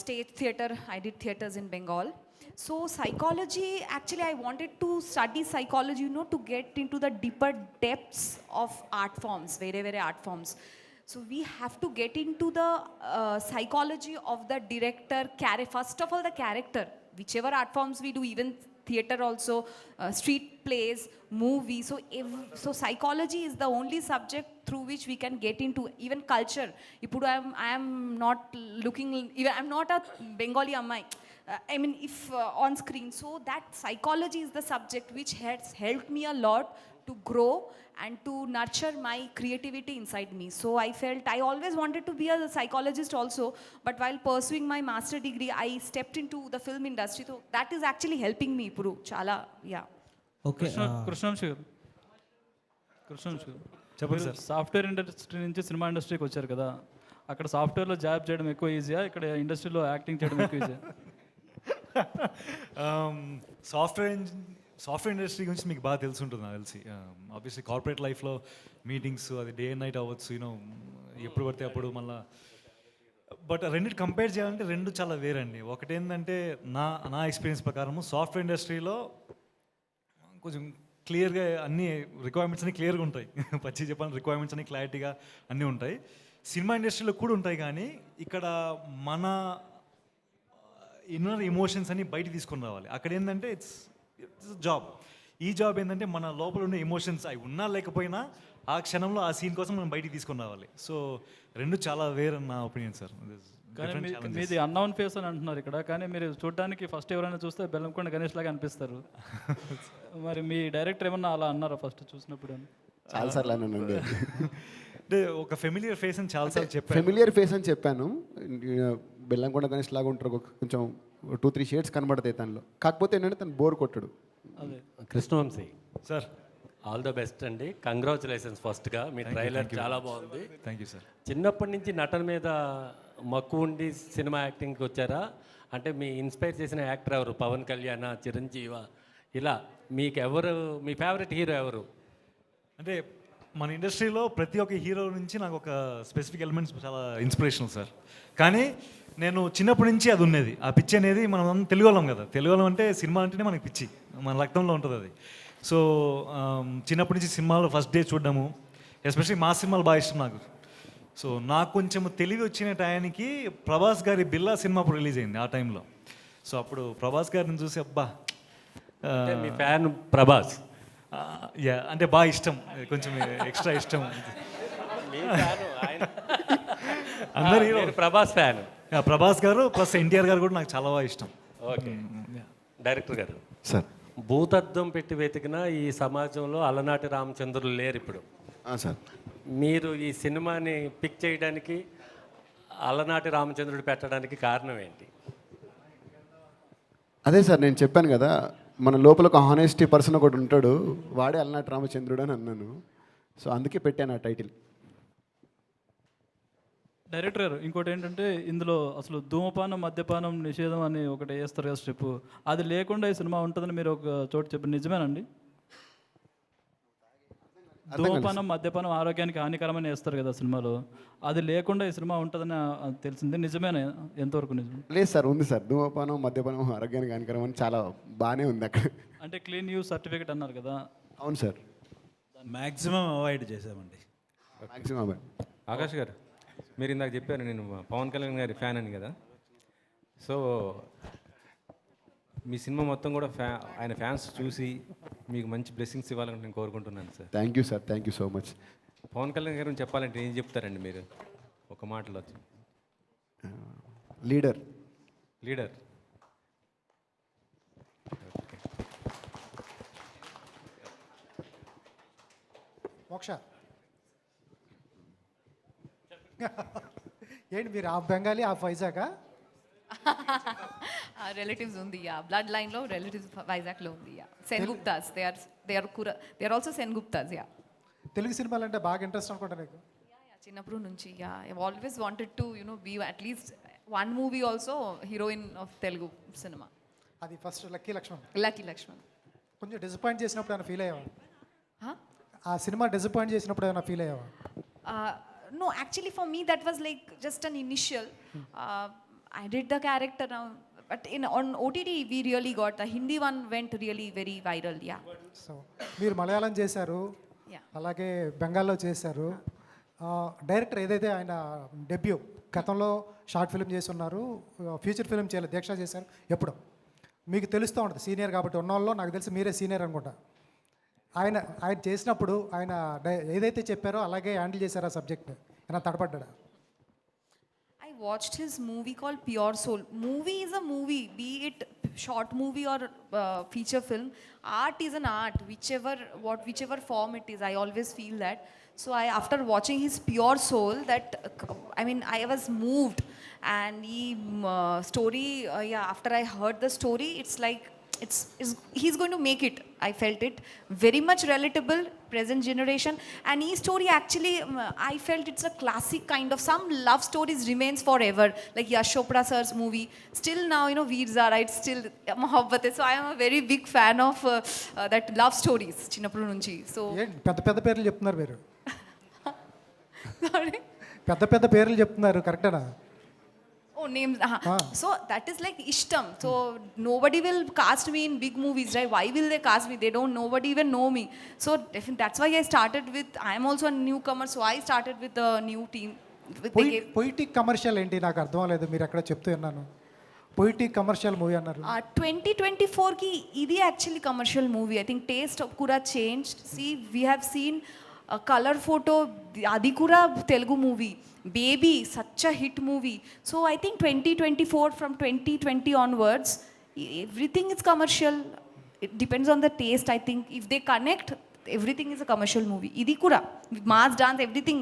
Stage theatre, I did theatres in Bengal. So psychology, actually I wanted to study psychology, to get into the deeper depths of art forms, very art forms. So we have to get into the psychology of the director, first of all the character, whichever art forms we do, even theatre also, street plays, movie. So psychology is the only subject through which we can get into even culture. Ippudu I am not looking, even I'm not a Bengali ammai, I mean if on screen. So that psychology is the subject which has helped me a lot to grow and to nurture my creativity inside me. So I felt I always wanted to be a psychologist also, but while pursuing my master degree I stepped into the film industry. So that is actually helping me ippudu chala. Yeah. Okay. Krishna Vamsi గారు, చెప్పండి sir. Software industry నుంచి cinema ఇండస్ట్రీకి వచ్చారు కదా, అక్కడ సాఫ్ట్వేర్లో job చేయడం ఎక్కువ ఈజీయా, ఇక్కడ ఇండస్ట్రీలో యాక్టింగ్ చేయడం ఎక్కువ ఈజీయా? సాఫ్ట్వేర్ ఇండస్ట్రీ గురించి మీకు బాగా తెలిసి ఉంటుంది నాకు తెలిసి. ఆబ్వియస్లీ కార్పొరేట్ లైఫ్లో మీటింగ్స్ అది డే అండ్ నైట్ అవ్వచ్చు, ఎప్పుడు పడితే అప్పుడు మళ్ళీ. బట్ రెండింటి కంపేర్ చేయాలంటే రెండు చాలా వేరండి. ఒకటి ఏంటంటే నా ఎక్స్పీరియన్స్ ప్రకారము సాఫ్ట్వేర్ ఇండస్ట్రీలో కొంచెం క్లియర్గా అన్ని రిక్వైర్మెంట్స్ అన్ని క్లియర్గా ఉంటాయి. పచ్చి చెప్పాలని రిక్వైర్మెంట్స్ అన్ని క్లారిటీగా అన్నీ ఉంటాయి. సినిమా ఇండస్ట్రీలో కూడా ఉంటాయి, కానీ ఇక్కడ మన ఇన్నర్ ఎమోషన్స్ అన్ని బయట తీసుకొని రావాలి. అక్కడ ఏంటంటే ఇట్స్ జాబ్. ఈ జాబ్ ఏంటంటే మన లోపల ఉండే ఎమోషన్స్ అవి ఉన్నా లేకపోయినా ఆ క్షణంలో ఆ సీన్ కోసం మనం బయటికి తీసుకొని రావాలి. సో రెండు చాలా వేరే నా ఒపీనియన్ సార్. కానీ మీది అన్నౌన్ ఫేస్ అని అంటున్నారు ఇక్కడ, కానీ మీరు చూడడానికి ఫస్ట్ ఎవరైనా చూస్తే బెల్లంకొండ గణేష్ లాగా అనిపిస్తారు. మరి మీ డైరెక్టర్ ఏమన్నా అలా అన్నారా ఫస్ట్ చూసినప్పుడు? చాలాసార్లు అన్నానండి. అంటే ఒక ఫెమిలియర్ ఫేస్ అని చాలాసార్లు చెప్పాను. ఫెమిలియర్ ఫేస్ అని చెప్పాను. బెల్లంకొండ గణేష్ లాగా ఉంటారు, కొంచెం 2-3 షేడ్స్ కనబడతాయి తనలో. కాకపోతే ఏంటంటే తను బోర్ కొట్టడు. Krishnavamsi sir, all the best అండి. కంగ్రాచులేషన్స్ ఫస్ట్గా, మీ ట్రైలర్ చాలా బాగుంది. Thank you sir. చిన్నప్పటి నుంచి నటన మీద మక్కువ ఉండి సినిమా యాక్టింగ్కి వచ్చారా? అంటే మీ ఇన్స్పైర్ చేసిన యాక్టర్ ఎవరు? పవన్ కళ్యాణ్, చిరంజీవ, ఇలా మీకు ఎవరు మీ ఫేవరెట్ హీరో ఎవరు? అంటే మన ఇండస్ట్రీలో ప్రతి ఒక్క హీరో నుంచి నాకు ఒక స్పెసిఫిక్ ఎలిమెంట్స్ చాలా ఇన్స్పిరేషనల్ సార్. కానీ నేను చిన్నప్పటి నుంచి అది ఉన్నది. ఆ పిచ్చి అనేది మనం తెలుగు వాళ్ళం కదా, తెలుగు వాళ్ళం అంటే సినిమా అంటేనే మనకి పిచ్చి, మన రక్తంలో ఉంటుంది అది. సో చిన్నప్పటి నుంచి సినిమాలో ఫస్ట్ డే చూడడము, ఎస్పెషల్లీ మా సినిమాలు బాగా ఇష్టం నాకు. సో నాకు కొంచెం తెలివి వచ్చిన టయానికి ప్రభాస్ గారి బిల్లా సినిమా అప్పుడు రిలీజ్ అయింది ఆ టైంలో. సో అప్పుడు ప్రభాస్ గారిని చూసి అబ్బా, మీ ఫ్యాన్ ప్రభాస్? యా, అంటే బాగా ఇష్టం, కొంచెం ఎక్స్ట్రా ఇష్టం. అందరు హీరో ప్రభాస్ ఫ్యాన్. ప్రభాస్ గారు ప్లస్ ఎన్టీఆర్ గారు కూడా నాకు చాలా బాగా ఇష్టం. ఓకే. డైరెక్టర్ గారు సార్, భూతద్దం పెట్టి వెతికినా ఈ సమాజంలో అలనాటి రామచంద్రులు లేరు ఇప్పుడు. సార్ మీరు ఈ సినిమాని పిక్ చేయడానికి అలనాటి రామచంద్రుడు పెట్టడానికి కారణం ఏంటి? అదే సార్ నేను చెప్పాను కదా, మన లోపల ఒక హానెస్టీ పర్సన్ ఒకటి ఉంటాడు, వాడే అలనాటి రామచంద్రుడు అని అన్నాను. సో అందుకే పెట్టాను ఆ టైటిల్. డైరెక్టర్ గారు ఇంకోటి ఏంటంటే ఇందులో అసలు ధూమపానం మద్యపానం నిషేధం అని ఒకటి వేస్తారు కదా స్టెప్, అది లేకుండా ఈ సినిమా ఉంటుందని మీరు ఒక చోటు చెప్పారు, నిజమేనండి? ధూమపానం మద్యపానం ఆరోగ్యానికి హానికరమని వేస్తారు కదా సినిమాలో, అది లేకుండా ఈ సినిమా ఉంటుందని తెలిసింది, నిజమేనా? ఎంతవరకు నిజం? లేదు సార్, ఉంది సార్. ధూమపానం మద్యపానం ఆరోగ్యానికి హానికరం అని చాలా బాగానే ఉంది అక్కడ. అంటే క్లీన్ యూస్ సర్టిఫికేట్ అన్నారు కదా. అవును సార్, మ్యాక్సిమం అవాయిడ్ చేసామండి. Maximum avoid. ఆకాష్ గారు, మీరు ఇందాక చెప్పారు నేను పవన్ కళ్యాణ్ గారి ఫ్యాన్ అని కదా. సో మీ సినిమా మొత్తం కూడా ఆయన ఫ్యాన్స్ చూసి మీకు మంచి బ్లెస్సింగ్స్ ఇవ్వాలని నేను కోరుకుంటున్నాను sir. Thank you sir, thank you so much. Pawan Kalyan garu చెప్పాలంటే ఏం చెప్తారండి మీరు ఒక మాటలో? లీడర్. లీడర్. మోక్ష ఏంటి మీరు హాఫ్ బెంగాలీ హాఫ్ వైజాగా? రిలేటివ్స్ ఉంది, యా. బ్లడ్ లైన్లో రిలేటివ్స్ వైజాగ్లో ఉంది, yeah. Senguptas, they are also Senguptas, yeah. Telugu సినిమాలు అంటే బాగా ఇంట్రెస్ట్ అనుకుంటా నీకు? చిన్నప్పుడు నుంచి, yeah. I always wanted to be at least one movie also heroine of Telugu cinema. అది first lucky Laxman. Lucky Laxman. కొంచెం డిసప్పాయింట్ చేసినప్పుడు ఏమైనా ఫీల్ అయ్యావా? ఆ సినిమా డిసప్పాయింట్ చేసినప్పుడు ఏమైనా ఫీల్ అయ్యావా? No, actually for me that was like just an initial. I did the character now, but on OTT we really got the Hindi one went really very viral, yeah. So మీరు మలయాళం చేశారు, అలాగే బెంగాల్లో చేశారు. Director ఏదైతే ఆయన debut గతంలో short film చేసి ఉన్నారు, ఫ్యూచర్ ఫిల్మ్ చేయలేదు, దీక్ష చేశారు. ఎప్పుడు మీకు తెలుస్తూ ఉంటుంది సీనియర్ కాబట్టి, ఉన్న వాళ్ళు నాకు తెలిసి మీరే సీనియర్ అనుకుంటా. ఆయన చేసినప్పుడు ఆయన ఏదైతే చెప్పారో అలాగే హ్యాండిల్ చేశారు ఆ సబ్జెక్ట్, ఏమైనా తడపడ్డా? I watched his movie called Pure Soul. Movie is a movie, be it short movie or feature film. Art is an art, whichever form it is. I always feel that. So after watching his Pure Soul, I was moved, and the story, after I heard the story, it's like he's going to make it. I felt it very much relatable, present generation, and his story actually I felt it's a classic kind of, some love stories remains forever, like Yash Chopra sir's movie still now, Veer Zara, it's still Mohabbat. So I am a very big fan of that love stories chinnappudu nunchi. So పెద్ద పేర్లు చెప్తున్నారు మీరు. పెద్ద పేర్లు చెప్తున్నారు, కరెక్టేనా? Oh, names. So that is like ishtam. So nobody will cast me in big movies, right? Why will they cast me? Nobody even know me. So that's why I started with, I am also a newcomer, so I started with the new team. Poetic commercial ఏంటి నాకు అర్థం లేదు, మీరు ఎక్కడ చెప్తూ ఉన్నాను. Poetic commercial movie అన్నారు. 2024 ki idi actually commercial movie. I think taste of kura changed. See, we have seen a color photo, adi kura Telugu movie. Baby, such a hit movie. So I think 2024, from 2020 onwards, everything is commercial. It depends on the taste. I think if they connect, everything is a commercial movie. Idi kura mass dance, everything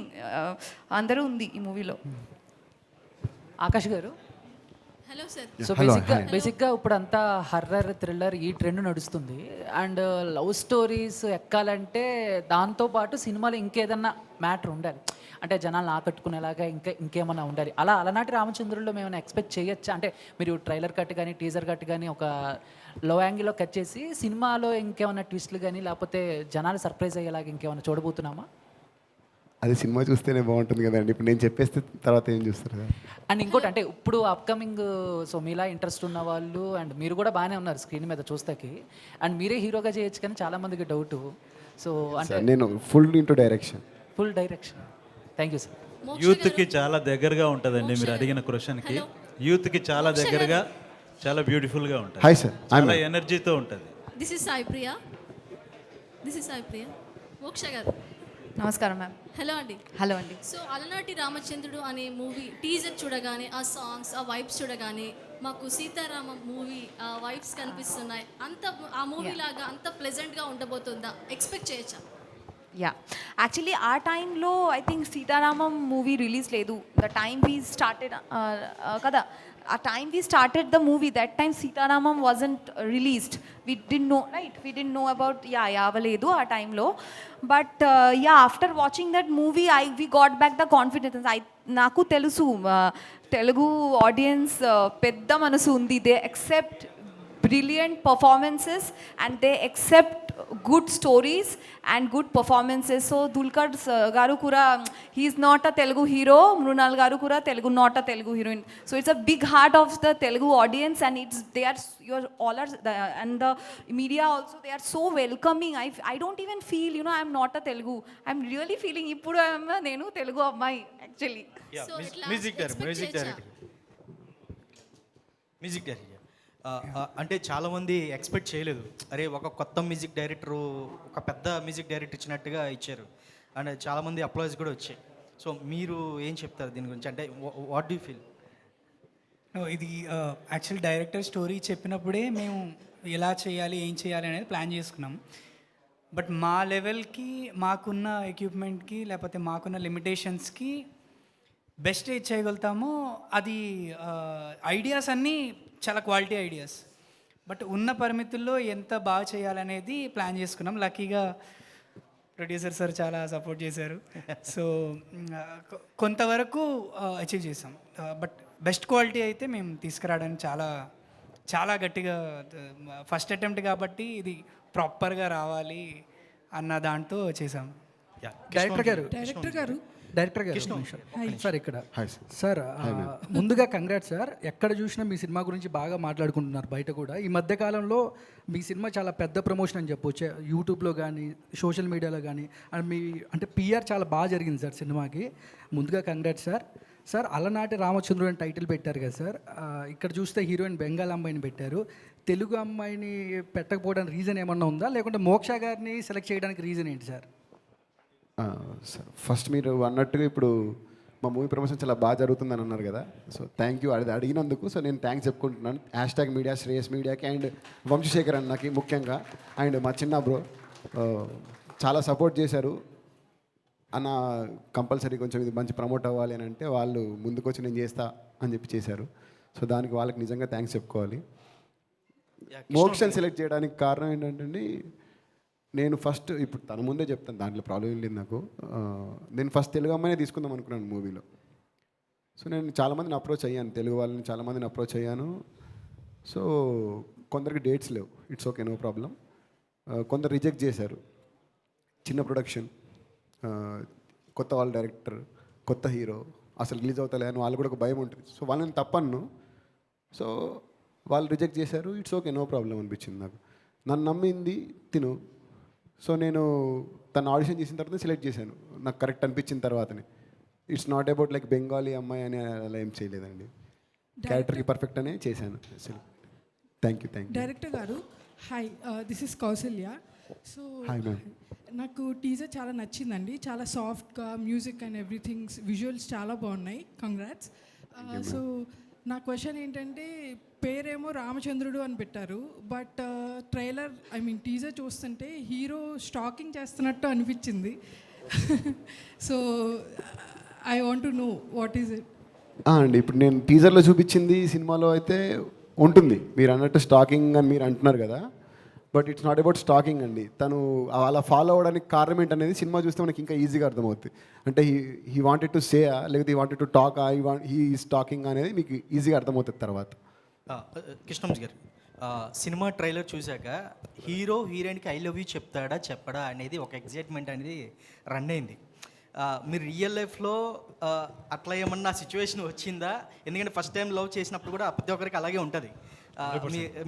andaru undi ee movie lo. Akash garu, hello sir. So బేసిక్గా ఇప్పుడు అంతా horror thriller ఈ trend నడుస్తుంది, and love stories ఎక్కాలంటే దాంతోపాటు సినిమాలో ఇంకేదన్నా matter ఉండాలి, అంటే జనాలను ఆకట్టుకునేలాగా ఇంకేమన్నా ఉండాలి. అలా అలనాటి రామచంద్రుల్లో మేము ఏమైనా ఎక్స్పెక్ట్ చేయొచ్చా? అంటే మీరు ట్రైలర్ కట్ కానీ టీజర్ కట్ కానీ ఒక లో యాంగిల్లో కట్ చేసి సినిమాలో ఇంకేమైనా ట్విస్ట్లు కానీ లేకపోతే జనాలు సర్ప్రైజ్ అయ్యేలాగా ఇంకేమైనా చూడబోతున్నామా? అది సినిమా చూస్తేనే బాగుంటుంది కదండి, ఇప్పుడు నేను చెప్పేస్తే తర్వాత ఏం చూస్తారు. అండ్ ఇంకోటి అంటే ఇప్పుడు అప్కమింగ్, సో మీలా ఇంట్రెస్ట్ ఉన్న వాళ్ళు అండ్ మీరు కూడా బాగానే ఉన్నారు స్క్రీన్ మీద చూస్తాకి, అండ్ మీరే హీరోగా చేయొచ్చు కానీ చాలామందికి డౌట్. సో అంటే నేను full into direction. Thank you sir. యూత్కి చాలా దగ్గరగా ఉంటుందండి మీరు అడిగిన క్వశ్చన్కి. యూత్కి చాలా దగ్గరగా, చాలా బ్యూటిఫుల్గా ఉంటుంది. హాయ్ సార్, చాలా ఎనర్జీతో ఉంటుంది. దిస్ ఇస్ సాయి ప్రియ. మోక్ష గారు, నమస్కారం మ్యామ్. హలో అండి. హలో అండి. సో అలనాటి రామచంద్రుడు అనే మూవీ టీజర్ చూడగానే ఆ సాంగ్స్ ఆ వైబ్స్ చూడగానే మాకు సీతారామం మూవీ ఆ వైబ్స్ కనిపిస్తున్నాయి. అంత ఆ మూవీ లాగా అంత ప్లెజెంట్గా ఉండబోతుందా? ఎక్స్పెక్ట్ చేయొచ్చా? యా, యాక్చువల్లీ ఆ టైంలో I think Sitaramam movie release లేదు. ద టైమ్ వీ స్టార్టెడ్ కదా, ఆ time we started the movie, that time Sitaramam wasn't released. We didn't know right, we didn't know about అవ్వలేదు ఆ టైంలో. But after watching that movie we got back the confidence. నాకు తెలుసు Telugu audience పెద్ద మనసు ఉంది. They accept brilliant performances and they accept good stories and good performances. So Dulquer garu kura, he is not a Telugu hero, Mrunal garu kura Telugu not a Telugu heroine. So it's a big heart of the Telugu audience, and it's they are your all are and the media also, they are so welcoming. I don't even feel, you know, I'm not a Telugu. I'm really feeling ippudu I am nenu Telugu ammayi actually. Yeah, So music director అంటే చాలామంది expect చేయలేదు. అరే ఒక కొత్త music director ఒక పెద్ద music director ఇచ్చినట్టుగా ఇచ్చారు అండ్ చాలామంది అప్లాయిస్ కూడా వచ్చాయి. సో మీరు ఏం చెప్తారు దీని గురించి? అంటే వాట్ డూ ఫీల్? ఇది యాక్చువల్ డైరెక్టర్ స్టోరీ చెప్పినప్పుడే మేము ఎలా చేయాలి ఏం చేయాలి అనేది ప్లాన్ చేసుకున్నాం. బట్ మా లెవెల్కి మాకున్న ఎక్విప్మెంట్కి లేకపోతే మాకున్న లిమిటేషన్స్కి బెస్ట్ ఏది చేయగలుగుతామో అది ఐడియాస్ అన్నీ చాలా క్వాలిటీ ఐడియాస్, బట్ ఉన్న పరిమితుల్లో ఎంత బాగా చేయాలనేది ప్లాన్ చేసుకున్నాం. లక్కీగా ప్రొడ్యూసర్ సార్ చాలా సపోర్ట్ చేశారు. సో కొంతవరకు అచీవ్ చేసాం. బట్ బెస్ట్ క్వాలిటీ అయితే మేము తీసుకురావడానికి చాలా చాలా గట్టిగా ఫస్ట్ అటెంప్ట్ కాబట్టి ఇది ప్రాపర్గా రావాలి అన్న దాంతో చేసాం. డైరెక్టర్ గారు సార్ ఇక్కడ సార్ ముందుగా కంగ్రాట్స్ సార్. ఎక్కడ చూసినా మీ సినిమా గురించి బాగా మాట్లాడుకుంటున్నారు బయట కూడా. ఈ మధ్య కాలంలో మీ సినిమా చాలా పెద్ద ప్రమోషన్ అని చెప్పొచ్చు, యూట్యూబ్లో కానీ సోషల్ మీడియాలో కానీ. అండ్ మీ అంటే పిఆర్ చాలా బాగా జరిగింది సార్ సినిమాకి. ముందుగా కంగ్రాట్స్ సార్. సార్ అలనాటి రామచంద్రుడు అని టైటిల్ పెట్టారు కదా సార్, ఇక్కడ చూస్తే హీరోయిన్ బెంగాల్ అమ్మాయిని పెట్టారు. తెలుగు అమ్మాయిని పెట్టకపోవడానికి రీజన్ ఏమన్నా ఉందా, లేకుంటే మోక్ష గారిని సెలెక్ట్ చేయడానికి రీజన్ ఏంటి సార్? సార్ ఫస్ట్ మీరు అన్నట్టుగా ఇప్పుడు మా మూవీ ప్రమోషన్ చాలా బాగా జరుగుతుందని అన్నారు కదా, సో థ్యాంక్ యూ. అది అడిగినందుకు సో నేను థ్యాంక్స్ చెప్పుకుంటున్నాను. హ్యాష్ట్యాగ్ మీడియా, శ్రేయస్ మీడియాకి అండ్ వంశశేఖర్ అన్నకి ముఖ్యంగా, అండ్ మా చిన్న బ్రో చాలా సపోర్ట్ చేశారు అన్న. కంపల్సరీ కొంచెం ఇది మంచి ప్రమోట్ అవ్వాలి అని అంటే వాళ్ళు ముందుకొచ్చి నేను చేస్తా అని చెప్పి చేశారు. సో దానికి వాళ్ళకి నిజంగా థ్యాంక్స్ చెప్పుకోవాలి. మోక్షని సెలెక్ట్ చేయడానికి కారణం ఏంటంటే నేను ఫస్ట్ ఇప్పుడు తన ముందే చెప్తాను, దాంట్లో ప్రాబ్లం ఏం లేదు నాకు. నేను ఫస్ట్ తెలుగు అమ్మాయినే తీసుకుందాం అనుకున్నాను మూవీలో. సో నేను చాలామందిని అప్రోచ్ అయ్యాను, తెలుగు వాళ్ళని చాలామందిని అప్రోచ్ అయ్యాను. సో కొందరికి డేట్స్ లేవు, ఇట్స్ ఓకే, నో ప్రాబ్లం. కొందరు రిజెక్ట్ చేశారు. చిన్న ప్రొడక్షన్, కొత్త వాళ్ళ డైరెక్టర్, కొత్త హీరో, అసలు రిలీజ్ అవుతలే అని వాళ్ళు కూడా ఒక భయం ఉంటుంది. సో వాళ్ళని తప్పను. సో వాళ్ళు రిజెక్ట్ చేశారు, ఇట్స్ ఓకే, నో ప్రాబ్లం అనిపించింది నాకు. నన్ను నమ్మింది తిను. సో నేను తను ఆడిషన్ చేసిన తర్వాత సెలెక్ట్ చేశాను, నాకు కరెక్ట్ అనిపించిన తర్వాతనే. It's not about like Bengali అమ్మాయి అని అలా ఏం చేయలేదండి, క్యారెక్టర్కి పర్ఫెక్ట్ అనే చేశాను. Thank you. డైరెక్టర్ గారు hi, this is Kausalya. So hi ma'am. నాకు టీజర్ చాలా నచ్చిందండి, చాలా సాఫ్ట్గా మ్యూజిక్ అండ్ ఎవ్రీథింగ్, విజువల్స్ చాలా బాగున్నాయి. కంగ్రాట్స్. సో నా క్వశ్చన్ ఏంటంటే, పేరేమో రామచంద్రుడు అని పెట్టారు, బట్ ట్రైలర్ టీజర్ చూస్తుంటే హీరో స్టాకింగ్ చేస్తున్నట్టు అనిపించింది. So I want to know what is it. అండి ఇప్పుడు నేను టీజర్లో చూపించింది సినిమాలో అయితే ఉంటుంది. మీరు అన్నట్టు స్టాకింగ్ అని మీరు అంటున్నారు కదా, but it's not about stalking అండి. తను అలా ఫాలో అవ్వడానికి కారణం ఏంటనేది సినిమా చూస్తే మనకి ఇంకా ఈజీగా అర్థమవుతుంది. అంటే హీ వాంటెడ్ టు సే లేకపోతే he wanted to talk, he is talking అనేది మీకు ఈజీగా అర్థమవుతుంది తర్వాత. కృష్ణంజీ గారు, సినిమా ట్రైలర్ చూశాక హీరో హీరోయిన్కి ఐ లవ్ యూ చెప్తాడా చెప్పడా అనేది ఒక ఎగ్జైట్మెంట్ అనేది రన్ అయింది. మీరు రియల్ లైఫ్లో అట్లా ఏమన్నా సిచ్యువేషన్ వచ్చిందా? ఎందుకంటే ఫస్ట్ టైం లవ్ చేసినప్పుడు కూడా ప్రతి ఒక్కరికి అలాగే ఉంటుంది.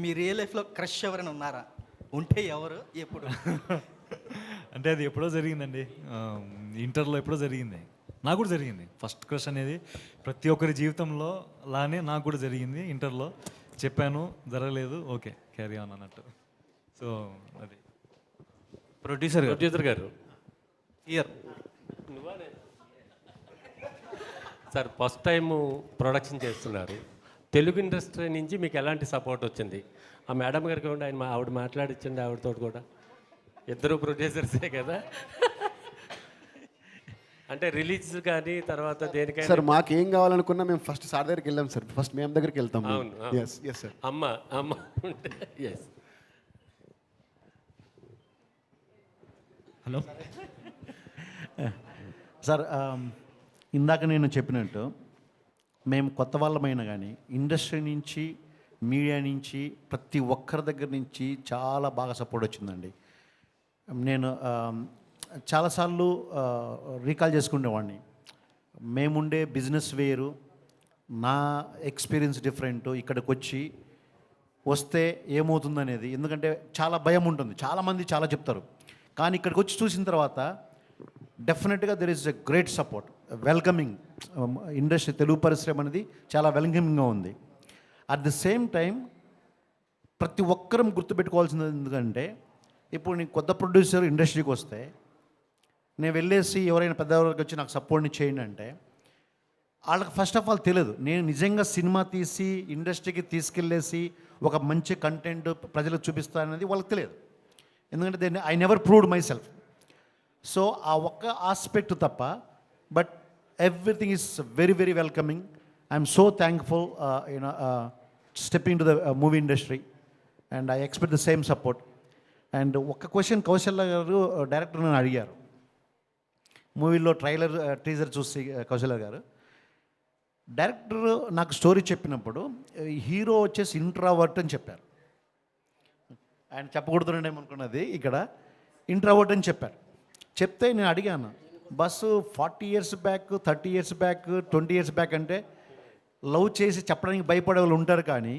మీ రియల్ లైఫ్లో క్రష్ ఎవరైనా ఉన్నారా? ఉంటే ఎవరు, ఎప్పుడు? అంటే అది ఎప్పుడో జరిగిందండి, ఇంటర్లో ఎప్పుడో జరిగింది. నాకు కూడా జరిగింది ఫస్ట్ క్రష్ అనేది. ప్రతి ఒక్కరి జీవితంలో లానే నాకు కూడా జరిగింది. ఇంటర్లో చెప్పాను, జరగలేదు, ఓకే క్యారీ ఆన్ అన్నట్టు. సో అది ప్రొడ్యూసర్ గారు year sir first time production చేస్తున్నారు, తెలుగు ఇండస్ట్రీ నుంచి మీకు ఎలాంటి సపోర్ట్ వచ్చింది? ఆ మేడం గారికి కూడా ఆవిడ మాట్లాడించండి, ఆవిడతో కూడా. ఇద్దరు ప్రొడ్యూసర్సే కదా. అంటే రిలీజ్ కానీ తర్వాత దేనికైనా. సార్ మాకేం కావాలనుకున్నా మేము ఫస్ట్ సార్ దగ్గరికి వెళ్ళాం సార్, ఫస్ట్ మేము దగ్గరికి వెళ్తాం. అవును, ఎస్ ఎస్ సార్. అమ్మ ఉంటే ఎస్. హలో సార్, ఇందాక నేను చెప్పినట్టు మేము కొత్త వాళ్ళమైనా కానీ ఇండస్ట్రీ నుంచి, మీడియా నుంచి, ప్రతి ఒక్కరి దగ్గర నుంచి చాలా బాగా సపోర్ట్ వచ్చిందండి. నేను చాలాసార్లు రీకాల్ చేసుకునేవాడిని. మేముండే బిజినెస్ వేరు, నా ఎక్స్పీరియన్స్ డిఫరెంట్. ఇక్కడికి వస్తే ఏమవుతుందనేది, ఎందుకంటే చాలా భయం ఉంటుంది. చాలామంది చాలా చెప్తారు, కానీ ఇక్కడికి వచ్చి చూసిన తర్వాత డెఫినెట్గా there is a great support, welcoming. Industry, Telugu పరిశ్రమ అనేది చాలా వెల్కమింగ్గా ఉంది. అట్ ది సేమ్ టైం ప్రతి ఒక్కరం గుర్తుపెట్టుకోవాల్సింది ఎందుకంటే, ఇప్పుడు నేను కొత్త ప్రొడ్యూసర్ ఇండస్ట్రీకి వస్తే నేను వెళ్ళేసి ఎవరైనా పెద్దవారికి వచ్చి నాకు సపోర్ట్ని చేయండి అంటే వాళ్ళకి ఫస్ట్ ఆఫ్ ఆల్ తెలియదు నేను నిజంగా సినిమా తీసి ఇండస్ట్రీకి తీసుకెళ్ళేసి ఒక మంచి కంటెంట్ ప్రజలకు చూపిస్తాననేది వాళ్ళకి తెలియదు. ఎందుకంటే I never proved my self. So ఆ ఒక్క ఆస్పెక్ట్ తప్ప, but everything is very very welcoming. I'm so thankful stepping to the movie industry and I expect the same support. And ఒక్క క్వశ్చన్ కౌశల్య గారు డైరెక్టర్ నన్ను అడిగారు మూవీలో టీజర్ చూసి. కౌశల్య గారు డైరెక్టర్ నాకు స్టోరీ చెప్పినప్పుడు హీరో వచ్చేసి ఇంట్రావర్ట్ అని చెప్పారు. ఆయన చెప్పకూడదు అనుకున్నది ఇక్కడ ఇంట్రావర్ట్ అని చెప్పారు. చెప్తే నేను అడిగాను, bus 40 years back, 30 years back, 20 years back అంటే లవ్ చేసి చెప్పడానికి భయపడే వాళ్ళు ఉంటారు, కానీ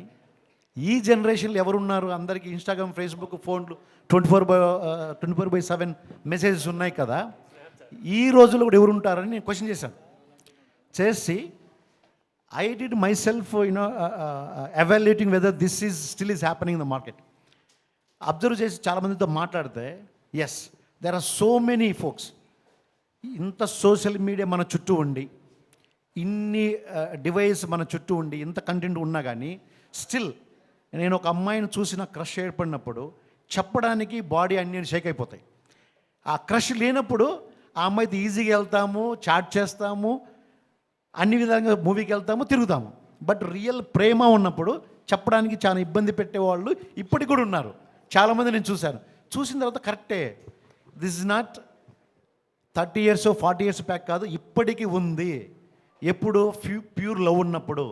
ఈ జనరేషన్లో ఎవరున్నారు? అందరికీ ఇన్స్టాగ్రామ్, ఫేస్బుక్, ఫోన్లు 24/7 మెసేజెస్ ఉన్నాయి కదా. ఈ రోజుల్లో కూడా ఎవరు ఉంటారని నేను క్వశ్చన్ చేశాను. చేసి I did myself evaluating whether this is still is happening in the market. Observe చేసి చాలామందితో మాట్లాడితే yes, there are so many folks. ఇంత సోషల్ మీడియా మన చుట్టూ ఉండి, ఇన్ని డివైస్ మన చుట్టూ ఉండి, ఇంత కంటెంట్ ఉన్నా కానీ స్టిల్ నేను ఒక అమ్మాయిని చూసిన క్రష్ ఏర్పడినప్పుడు చెప్పడానికి బాడీ అన్ని షేక్ అయిపోతాయి. ఆ క్రష్ లేనప్పుడు ఆ అమ్మాయితో ఈజీగా వెళ్తాము, చాట్ చేస్తాము, అన్ని విధంగా మూవీకి వెళ్తాము, తిరుగుతాము. బట్ రియల్ ప్రేమ ఉన్నప్పుడు చెప్పడానికి చాలా ఇబ్బంది పెట్టేవాళ్ళు ఇప్పటికి కూడా ఉన్నారు. చాలామంది నేను చూశాను. చూసిన తర్వాత కరెక్టే, this is not 30 years 40 years back కాదు, ఇప్పటికీ ఉంది. ఎప్పుడు ప్యూర్ లవ్ ఉన్నప్పుడు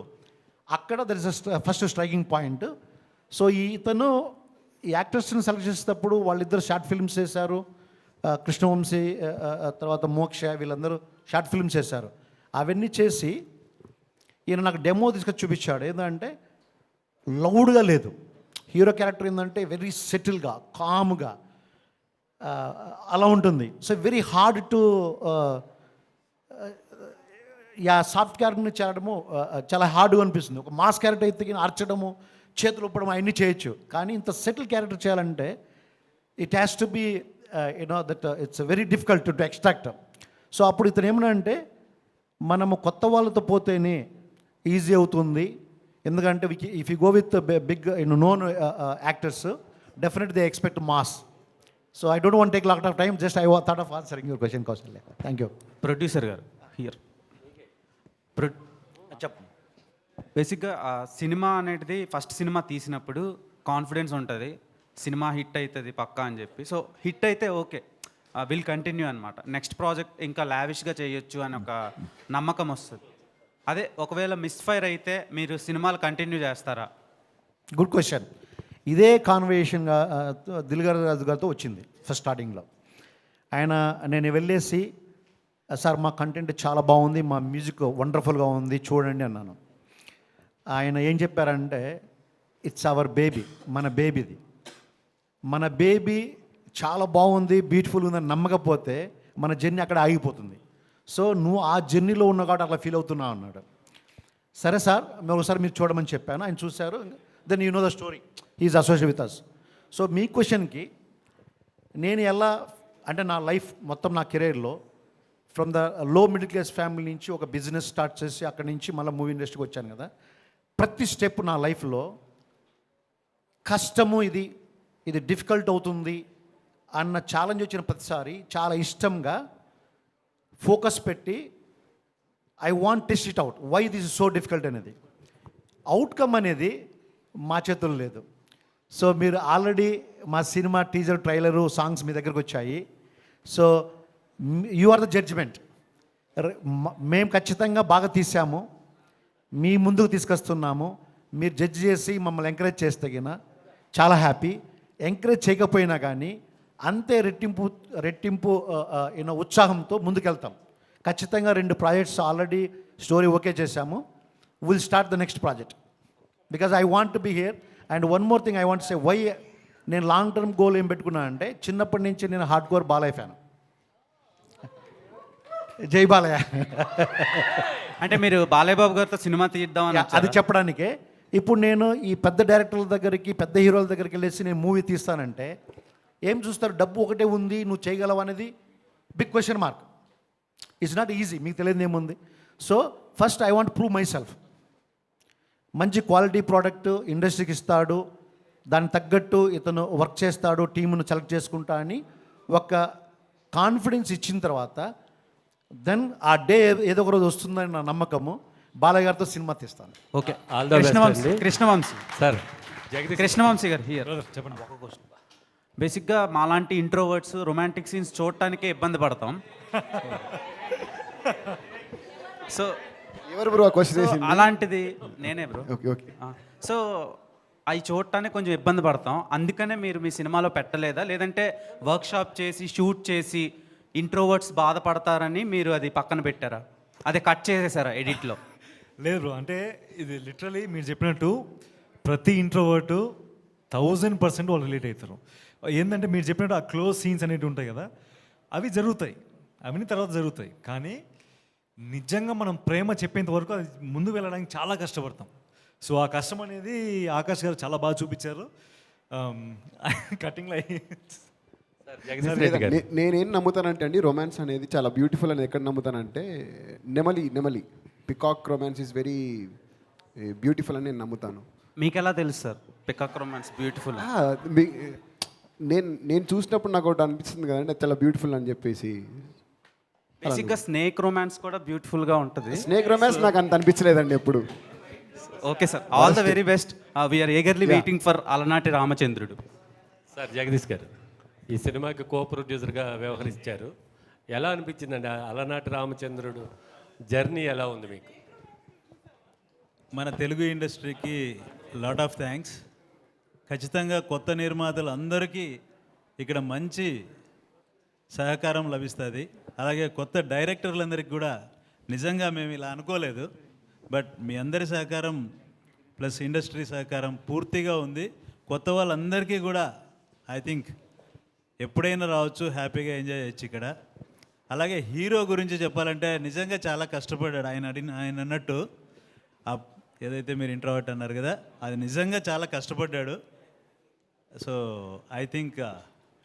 అక్కడ there is first striking point. So ఇతను ఈ యాక్టర్స్ని సెలెక్ట్ చేసేటప్పుడు వాళ్ళిద్దరు షార్ట్ ఫిల్మ్స్ చేశారు. కృష్ణవంశీ, తర్వాత మోక్ష, వీళ్ళందరూ షార్ట్ ఫిల్మ్స్ చేశారు. అవన్నీ చేసి ఈయన నాకు డెమో తీసుకొచ్చి చూపించాడు. ఏంటంటే లౌడ్గా లేదు, హీరో క్యారెక్టర్ ఏంటంటే వెరీ సెటిల్గా, కామ్గా అలా ఉంటుంది. So very hard to soft క్యారెక్టర్ని చేయడము చాలా హార్డ్గా అనిపిస్తుంది. ఒక మాస్ క్యారెక్టర్ అయితే అర్చడము, చేతులు ఊపడం అవన్నీ చేయొచ్చు, కానీ ఇంత సెటిల్ క్యారెక్టర్ చేయాలంటే it has to be that it's very difficult to extract. So అప్పుడు ఇతను ఏమన్నా అంటే మనము కొత్త వాళ్ళతో పోతేనే ఈజీ అవుతుంది. ఎందుకంటే if you go with big known actors, definite they expect mass. So I don't want take lot of time, just I thought of answering your question Kaushalya. Thank you. Producer గారు హియర్. చెప్పు. బేసిక్గా cinema అనేది first cinema తీసినప్పుడు confidence ఉంటుంది, cinema hit అవుతుంది పక్కా అని చెప్పి. సో హిట్ అయితే ఓకే, విల్ కంటిన్యూ అనమాట. నెక్స్ట్ ప్రాజెక్ట్ ఇంకా లావిష్గా చేయొచ్చు అని ఒక నమ్మకం వస్తుంది. అదే ఒకవేళ మిస్ఫైర్ అయితే మీరు సినిమాలు కంటిన్యూ చేస్తారా? Good question. ఇదే కాన్వర్సేషన్గా దిల్రాజు గారితో వచ్చింది ఫస్ట్ స్టార్టింగ్లో. నేను వెళ్ళేసి, సార్ మా కంటెంట్ చాలా బాగుంది, మా మ్యూజిక్ వండర్ఫుల్గా ఉంది, చూడండి అన్నాను. ఆయన ఏం చెప్పారంటే, ఇట్స్ అవర్ బేబీ, మన బేబీది, మన బేబీ చాలా బాగుంది, బ్యూటిఫుల్ ఉందని నమ్మకపోతే మన జర్నీ అక్కడ ఆగిపోతుంది. సో నువ్వు ఆ జర్నీలో ఉన్న కాబట్టి అట్లా ఫీల్ అవుతున్నావు అన్నాడు. సరే సార్, ఒకసారి మీరు చూడమని చెప్పాను. ఆయన చూశారు. Then you know the story, is associate with us. So మీ క్వశ్చన్కి నేను ఎలా అంటే, నా లైఫ్ మొత్తం నా కెరీర్లో from the low middle class family నుంచి ఒక బిజినెస్ స్టార్ట్ చేసి అక్కడి నుంచి మళ్ళీ మూవీ ఇండస్ట్రీకి వచ్చాను కదా. ప్రతి స్టెప్ నా లైఫ్లో కష్టము, ఇది డిఫికల్ట్ అవుతుంది అన్న ఛాలెంజ్ వచ్చిన ప్రతిసారి చాలా ఇష్టంగా ఫోకస్ పెట్టి I want test it out, why this is so difficult అనేది. అవుట్కమ్ అనేది మా చేతుల్లో లేదు. సో మీరు ఆల్రెడీ మా సినిమా టీజర్, ట్రైలరు, సాంగ్స్ మీ దగ్గరకు వచ్చాయి. So you are the judgement. మేము ఖచ్చితంగా బాగా తీసాము, మీ ముందుకు తీసుకొస్తున్నాము. మీరు జడ్జి చేసి మమ్మల్ని ఎంకరేజ్ చేస్తే గిన చాలా హ్యాపీ. ఎంకరేజ్ చేయకపోయినా కానీ అంతే రెట్టింపు ఉత్సాహంతో ముందుకెళ్తాం. ఖచ్చితంగా 2 ప్రాజెక్ట్స్ ఆల్రెడీ స్టోరీ ఓకే చేశాము. Will start the next project because I want to be here. And one more thing I want say why నేను లాంగ్ టర్మ్ గోల్ ఏం పెట్టుకున్నానంటే, చిన్నప్పటి నుంచి నేను హార్డ్ కోర్ బాలయ్య ఫ్యాన్. జై బాలయ్య. అంటే మీరు బాలయ్య బాబు గారితో సినిమా తీద్దామని అది చెప్పడానికే. ఇప్పుడు నేను ఈ పెద్ద డైరెక్టర్ల దగ్గరికి, పెద్ద హీరోల దగ్గరికి వెళ్ళేసి నేను మూవీ తీస్తానంటే ఏం చూస్తారు? డబ్బు ఒకటే ఉంది, నువ్వు చేయగలవు అనేది big question mark. It's not easy. మీకు తెలియదు ఏముంది. So first I want prove myself. మంచి క్వాలిటీ ప్రోడక్ట్ ఇండస్ట్రీకి ఇస్తాడు, దానికి తగ్గట్టు ఇతను వర్క్ చేస్తాడు, టీమును సెలెక్ట్ చేసుకుంటా అని ఒక కాన్ఫిడెన్స్ ఇచ్చిన తర్వాత దెన్ ఆ డే ఏదో ఒక రోజు వస్తుందని నా నమ్మకము. బాలయ్య గారితో సినిమా తీస్తాను. Okay. All the best. Krishna Vamsi sir, Krishna Vamsi గారు హియర్. చెప్పండి. బేసిక్గా మాలాంటి ఇంట్రోవర్ట్స్ రొమాంటిక్ సీన్స్ చూడటానికే ఇబ్బంది పడతాం. సో ఎవరు బ్రో క్వశ్చన్ చేసింది? అలాంటిది నేనే బ్రో. Okay okay. సో అవి చూడటానికి కొంచెం ఇబ్బంది పడతాం. అందుకనే మీరు మీ సినిమాలో పెట్టలేదా, లేదంటే వర్క్షాప్ చేసి షూట్ చేసి ఇంట్రోవర్ట్స్ బాధపడతారని మీరు అది పక్కన పెట్టారా, అదే కట్ చేసేసారా ఎడిట్లో? లేదు బ్రో, అంటే ఇది లిటరలీ మీరు చెప్పినట్టు ప్రతి ఇంట్రోవర్టు 1000% వాళ్ళు రిలేట్ అవుతారు. ఏంటంటే మీరు చెప్పినట్టు ఆ క్లోజ్ సీన్స్ అనేవి ఉంటాయి కదా, అవి జరుగుతాయి, అవన్నీ తర్వాత జరుగుతాయి. కానీ నిజంగా మనం ప్రేమ చెప్పేంత వరకు అది ముందు వెళ్ళడానికి చాలా కష్టపడతాం. సో ఆ కష్టం అనేది ఆకాష్ గారు చాలా బాగా చూపించారు. కటింగ్లో నేనేం నమ్ముతానంటే అండి, రొమాన్స్ అనేది చాలా బ్యూటిఫుల్ అని ఎక్కడ నమ్ముతానంటే, నెమలి peacock romance is very beautiful అని నేను నమ్ముతాను. మీకు ఎలా తెలుసు సార్ పికాక్ రొమాన్స్ బ్యూటిఫుల్? నేను చూసినప్పుడు నాకు ఒకటి అనిపిస్తుంది కదండి, చాలా బ్యూటిఫుల్ అని చెప్పేసి. బేసిక్గా స్నేక్ రొమాన్స్ కూడా బ్యూటిఫుల్గా ఉంటుంది. స్నేక్ రొమాన్స్ నాకు అంత అనిపించలేదండి ఎప్పుడు. Okay sir, all the very best. We are eagerly waiting for Alanati Ramachandrudu. Sir, Jagadish గారు ఈ సినిమాకి కో ప్రొడ్యూసర్గా వ్యవహరించారు. ఎలా అనిపించిందండి అలనాటి రామచంద్రుడు జర్నీ? ఎలా ఉంది మీకు? మన తెలుగు ఇండస్ట్రీకి లాట్ ఆఫ్ థ్యాంక్స్. ఖచ్చితంగా కొత్త నిర్మాతలు అందరికీ ఇక్కడ మంచి సహకారం లభిస్తుంది. అలాగే కొత్త డైరెక్టర్లందరికీ కూడా నిజంగా మేము ఇలా అనుకోలేదు, బట్ మీ అందరి సహకారం ప్లస్ ఇండస్ట్రీ సహకారం పూర్తిగా ఉంది. కొత్త వాళ్ళందరికీ కూడా ఐ థింక్ ఎప్పుడైనా రావచ్చు, హ్యాపీగా ఎంజాయ్ చేయొచ్చు ఇక్కడ. అలాగే హీరో గురించి చెప్పాలంటే నిజంగా చాలా కష్టపడ్డాడు. ఆయన అన్నట్టు ఏదైతే మీరు ఇంట్రోవర్ట్ అన్నారు కదా, అది నిజంగా చాలా కష్టపడ్డాడు. సో ఐ థింక్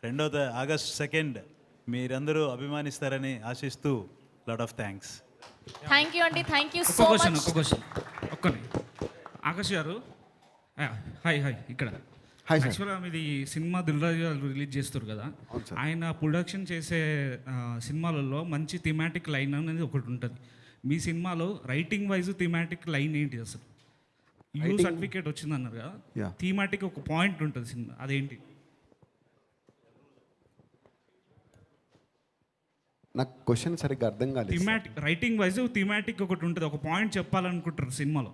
2వ ఆగస్ట్ 2 మీరందరూ అభిమానిస్తారని ఆశిస్తూ lot of thanks. Thank you అండి, థ్యాంక్ యూ సో మచ్. ఒక్కని ఆకాష్ గారు, హాయ్ ఇక్కడ యాక్చువల్గా మీది సినిమా దిల్రాజు గారు రిలీజ్ చేస్తారు కదా, ఆయన ప్రొడక్షన్ చేసే సినిమాలలో మంచి థీమాటిక్ లైన్ అనేది ఒకటి ఉంటుంది. మీ సినిమాలో రైటింగ్ వైజ్ థీమాటిక్ లైన్ ఏంటి అసలు? యూ సర్టిఫికేట్ వచ్చింది అన్నారు కదా, థీమాటిక్ ఒక పాయింట్ ఉంటుంది సినిమా, అదేంటి? నాకు క్వశ్చన్ సరిగ్గా అర్థం కాలేదు. థీమాటిక్ రైటింగ్ వైజ్ థీమాటిక్ ఒకటి ఉంటుంది, ఒక పాయింట్ చెప్పాలనుకుంటారు సినిమాలో.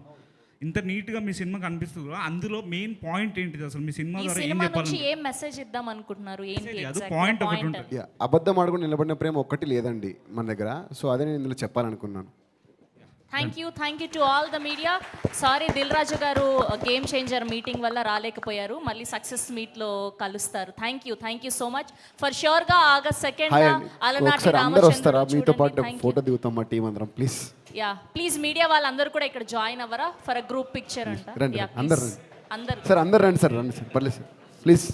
ఇంత నీట్గా మీ సినిమా కనిపిస్తుంది, అందులో మెయిన్ పాయింట్ ఏంటిది అసలు? మీ సినిమా ద్వారా ఏం చెప్పాలి? ఏం మెసేజ్ ఇద్దాం అనుకుంటున్నారు? ఏంటి అది పాయింట్ ఒకటి ఉంటుంది. అబద్ధం ఆడుకుని నిలబడిన ప్రేమ ఒక్కటి లేదండి మన దగ్గర. సో అదే నేను ఇందులో చెప్పాలనుకున్నాను. Thank you to all the media. Sorry Dilraju garu game changer meeting వల్ల రాలేకపోయారు, మళ్ళీ సక్సెస్ మీట్లో కలుస్తారు. Thank you so much. For sure గా ఆగస్ట్ 2 అలనాటి రామచంద్రుడు మీతో పాటు ఫోటో దిగుతాం మా టీం అందరం, ప్లీజ్. ప్లీజ్ మీడియా వాళ్ళందరూ కూడా ఇక్కడ జాయిన్ అవ్వరా ఫర్ అ గ్రూప్ పిక్చర్ అంట. రండి అందరు అందరూ సార్, అందరు రండి సార్, పర్లేదు సార్, ప్లీజ్.